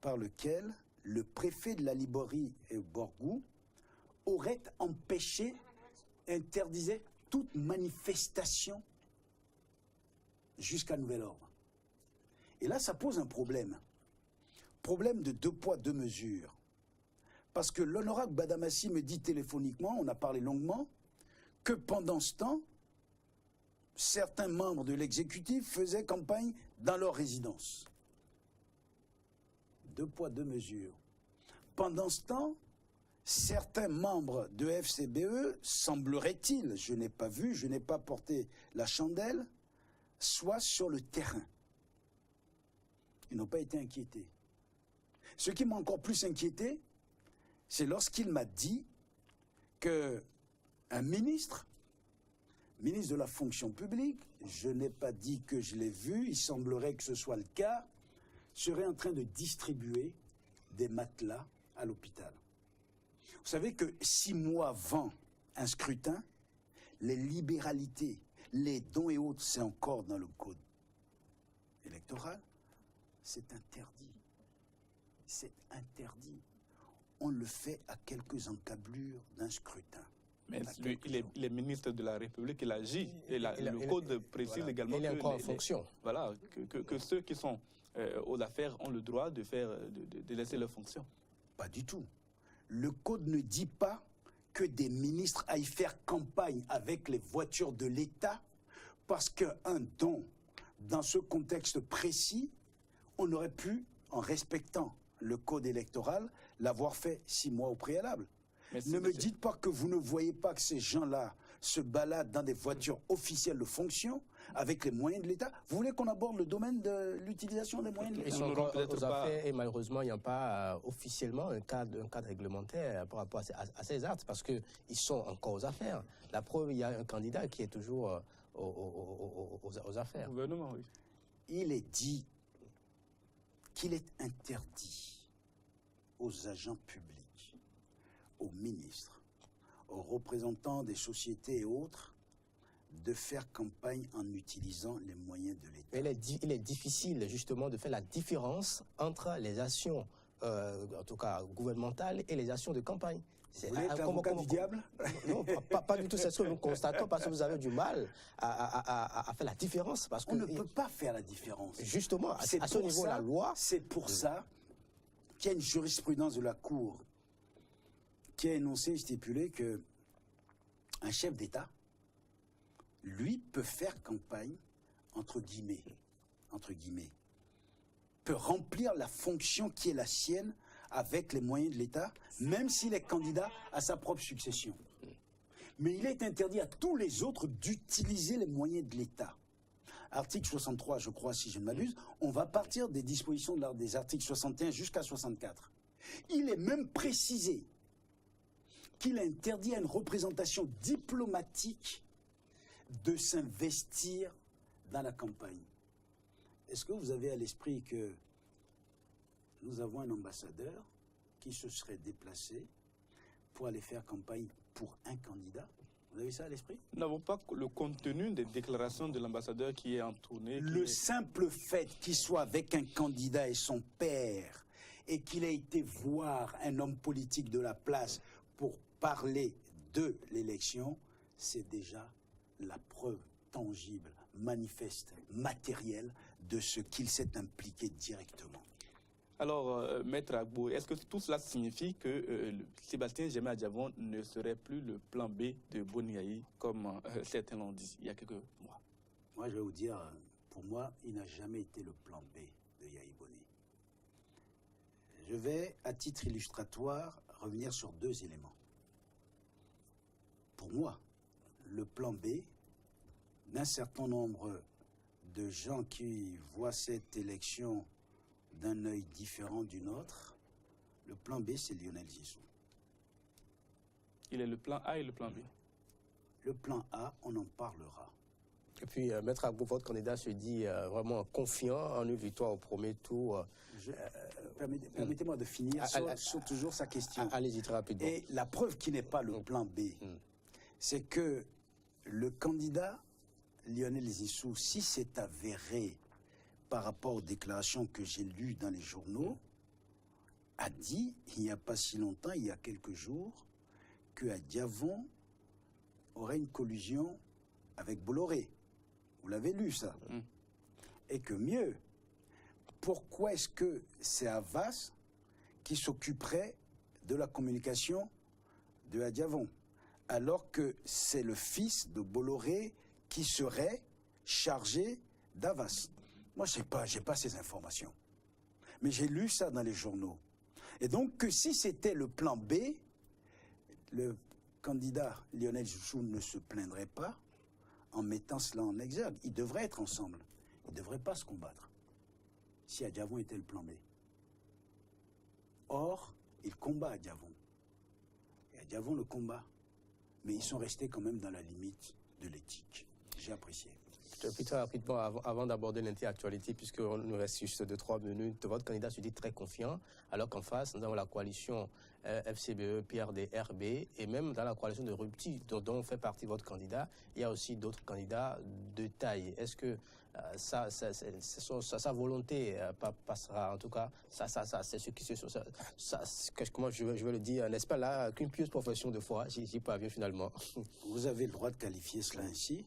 par lequel le préfet de la Liborie et Borgou aurait empêché, interdisait toute manifestation jusqu'à nouvel ordre. Et là, ça pose un problème. Problème de 2 poids, 2 mesures. Parce que l'honorable Badamassi me dit téléphoniquement, on a parlé longuement, que pendant ce temps, certains membres de l'exécutif faisaient campagne dans leur résidence. 2 poids, 2 mesures. Pendant ce temps, certains membres de FCBE, semblerait-il, je n'ai pas vu, je n'ai pas porté la chandelle, soient sur le terrain. Ils n'ont pas été inquiétés. Ce qui m'a encore plus inquiété, c'est lorsqu'il m'a dit qu'un ministre de la fonction publique, je n'ai pas dit que je l'ai vu, il semblerait que ce soit le cas, serait en train de distribuer des matelas à l'hôpital. Vous savez que 6 mois avant un scrutin, les libéralités, les dons et autres, c'est encore dans le code électoral, c'est interdit. C'est interdit. On le fait à quelques encablures d'un scrutin. Mais lui, il est ministre de la République, il agit. Et le code précise voilà, également il est encore en fonction. Voilà, que ceux qui sont aux affaires ont le droit de laisser leurs fonctions. Pas du tout. Le code ne dit pas que des ministres aillent faire campagne avec les voitures de l'État parce qu'un don, dans ce contexte précis, on aurait pu, en respectant le code électoral, l'avoir fait 6 mois au préalable. Ne me dites pas que vous ne voyez pas que ces gens-là se baladent dans des voitures officielles de fonction avec les moyens de l'État. Vous voulez qu'on aborde le domaine de l'utilisation des moyens de l'État? Ils sont encore aux affaires et malheureusement, il n'y a pas officiellement un cadre réglementaire par rapport à ces actes parce qu'ils sont encore aux affaires. La preuve, il y a un candidat qui est toujours aux affaires. Le gouvernement, oui. Il est dit qu'il est interdit aux agents publics, aux ministres, aux représentants des sociétés et autres de faire campagne en utilisant les moyens de l'État. Il est difficile justement de faire la différence entre les actions, en tout cas gouvernementales, et les actions de campagne. Vous voulez être l'avocat du diable? Non, pas du tout, c'est ce que nous constatons parce que vous avez du mal à faire la différence. Parce on ne peut pas faire la différence. Justement, à ce niveau, la loi... C'est pour ça qu'il y a une jurisprudence de la Cour qui a énoncé et stipulé que un chef d'État, lui, peut faire campagne, entre guillemets, peut remplir la fonction qui est la sienne avec les moyens de l'État, même s'il est candidat à sa propre succession. Mais il est interdit à tous les autres d'utiliser les moyens de l'État. Article 63, je crois, si je ne m'abuse, on va partir des dispositions des articles 61 jusqu'à 64. Il est même précisé qu'il interdit à une représentation diplomatique de s'investir dans la campagne. Est-ce que vous avez à l'esprit que nous avons un ambassadeur qui se serait déplacé pour aller faire campagne pour un candidat? Vous avez ça à l'esprit? Nous n'avons pas le contenu des déclarations de l'ambassadeur qui est en tournée. Simple fait qu'il soit avec un candidat et son père et qu'il ait été voir un homme politique de la place pour parler de l'élection, c'est déjà la preuve tangible, manifeste, matériel de ce qu'il s'est impliqué directement. Alors, Maître Agbo, est-ce que tout cela signifie que Sébastien Germain Adjavon ne serait plus le plan B de Boni Yayi, comme certains l'ont dit il y a quelques mois? Moi, je vais vous dire, pour moi, il n'a jamais été le plan B de Yayi Boni. Je vais, à titre illustratoire, revenir sur 2 éléments. Pour moi, le plan B d'un certain nombre de gens qui voient cette élection d'un œil différent du nôtre, le plan B, c'est Lionel Zissou. Il est le plan A et le plan B. Le plan A, on en parlera. Et puis, Maître Agbo, votre candidat se dit vraiment confiant en une victoire au premier tour. Permettez-moi de finir sur toujours sa question. Allez-y très rapidement. Et la preuve qui n'est pas le plan B, c'est que le candidat Lionel Zissou, si c'est avéré par rapport aux déclarations que j'ai lues dans les journaux, a dit, il n'y a pas si longtemps, il y a quelques jours, qu'à Diavon aurait une collusion avec Bolloré. Vous l'avez lu, ça. Et que mieux, pourquoi est-ce que c'est Havas qui s'occuperait de la communication de Adiavon, alors que c'est le fils de Bolloré qui serait chargé d'Havas? Moi, je n'ai pas ces informations. Mais j'ai lu ça dans les journaux. Et donc, que si c'était le plan B, le candidat Lionel Zissou ne se plaindrait pas en mettant cela en exergue. Ils devraient être ensemble. Ils ne devraient pas se combattre. Si Adiavon était le plan B. Or, il combat Adiavon. Et Adiavon le combat. Mais ils sont restés quand même dans la limite de l'éthique. J'ai apprécié. Puis très rapidement, avant d'aborder l'inter-actualité, puisqu'on nous reste juste 2-3 minutes, votre candidat se dit très confiant, alors qu'en face, nous avons la coalition FCBE, PRD, RB, et même dans la coalition de rupture dont fait partie votre candidat, il y a aussi d'autres candidats de taille. Est-ce que sa volonté passera, en tout cas, c'est ce qui se... Comment je vais le dire, n'est-ce pas là, qu'une pieuse profession de foi, j'y parviens finalement. Vous avez le droit de qualifier cela ainsi.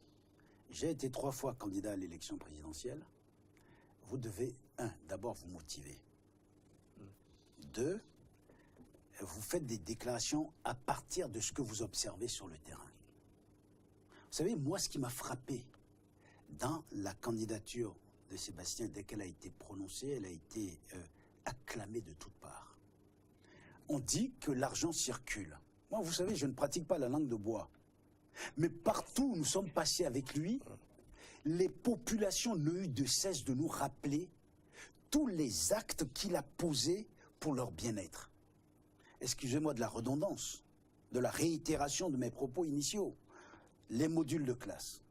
J'ai été 3 fois candidat à l'élection présidentielle. Vous devez, 1, d'abord vous motiver. 2, vous faites des déclarations à partir de ce que vous observez sur le terrain. Vous savez, moi, ce qui m'a frappé dans la candidature de Sébastien, dès qu'elle a été prononcée, elle a été acclamée de toutes parts. On dit que l'argent circule. Moi, vous savez, je ne pratique pas la langue de bois. Mais partout où nous sommes passés avec lui, les populations n'ont eu de cesse de nous rappeler tous les actes qu'il a posés pour leur bien-être. Excusez-moi de la redondance, de la réitération de mes propos initiaux. Les modules de classe,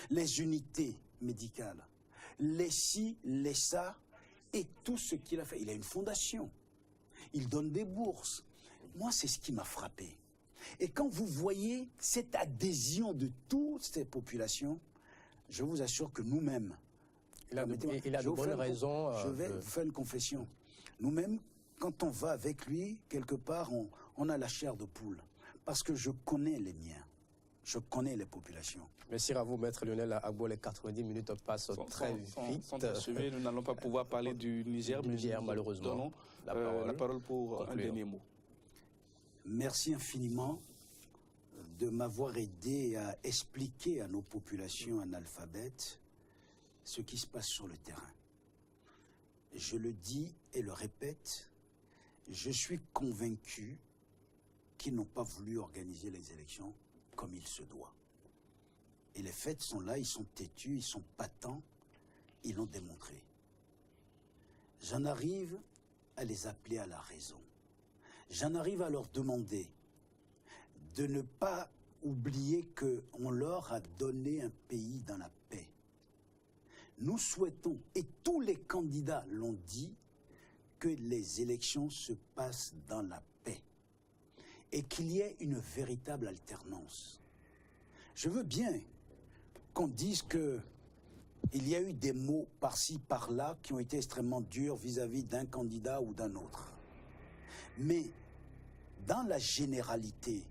les unités médicales, les ci, les ça, et tout ce qu'il a fait. Il a une fondation, il donne des bourses. Moi, c'est ce qui m'a frappé. Et quand vous voyez cette adhésion de toutes ces populations, je vous assure que nous-mêmes... Il a de bonnes raisons... Je vais vous faire une confession. Nous-mêmes, quand on va avec lui, quelque part, on a la chair de poule. Parce que je connais les miens. Je connais les populations. Merci à vous, Maître Lionel Agbo. Les 90 minutes passent très vite. Sans achever, nous n'allons pas pouvoir parler du Niger. Malheureusement. La parole pour un dernier mot. Merci infiniment de m'avoir aidé à expliquer à nos populations analphabètes ce qui se passe sur le terrain. Je le dis et le répète, je suis convaincu qu'ils n'ont pas voulu organiser les élections comme il se doit. Et les faits sont là, ils sont têtus, ils sont patents, ils l'ont démontré. J'en arrive à les appeler à la raison. J'en arrive à leur demander de ne pas oublier qu'on leur a donné un pays dans la paix. Nous souhaitons, et tous les candidats l'ont dit, que les élections se passent dans la paix et qu'il y ait une véritable alternance. Je veux bien qu'on dise qu'il y a eu des mots par-ci, par-là qui ont été extrêmement durs vis-à-vis d'un candidat ou d'un autre. Mais dans la généralité,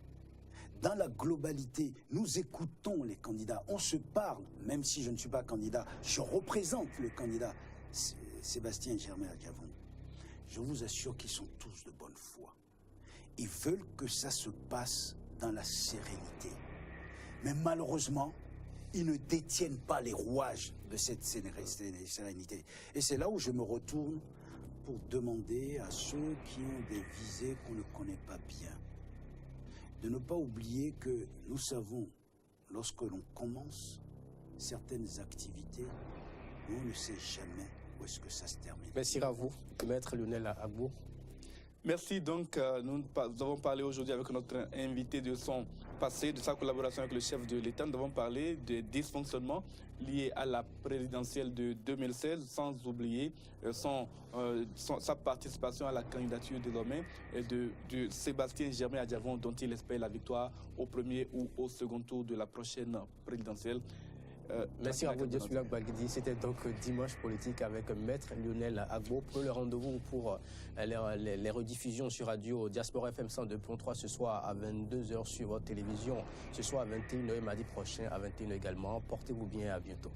dans la globalité, nous écoutons les candidats, on se parle, même si je ne suis pas candidat, je représente le candidat Sébastien Germain Adjavon. Je vous assure qu'ils sont tous de bonne foi. Ils veulent que ça se passe dans la sérénité. Mais malheureusement, ils ne détiennent pas les rouages de cette sérénité. Et c'est là où je me retourne pour demander à ceux qui ont des visées qu'on ne connaît pas bien, de ne pas oublier que nous savons, lorsque l'on commence certaines activités, on ne sait jamais où est-ce que ça se termine. Merci à vous, Maître Lionel Agbor. Merci. Donc, nous avons parlé aujourd'hui avec notre invité de son passé, de sa collaboration avec le chef de l'État. Nous avons parlé des dysfonctionnements liés à la présidentielle de 2016, sans oublier sa participation à la candidature désormais de Sébastien Germain Adjavon, dont il espère la victoire au premier ou au second tour de la prochaine présidentielle. Merci à vous, Diosula Bagidi. C'était donc Dimanche Politique avec Maître Lionel Agbor. Prenez le rendez-vous pour les rediffusions sur Radio Diaspora FM 102.3 ce soir à 22h sur votre télévision. Ce soir à 21h, mardi prochain à 21h également. Portez-vous bien et à bientôt.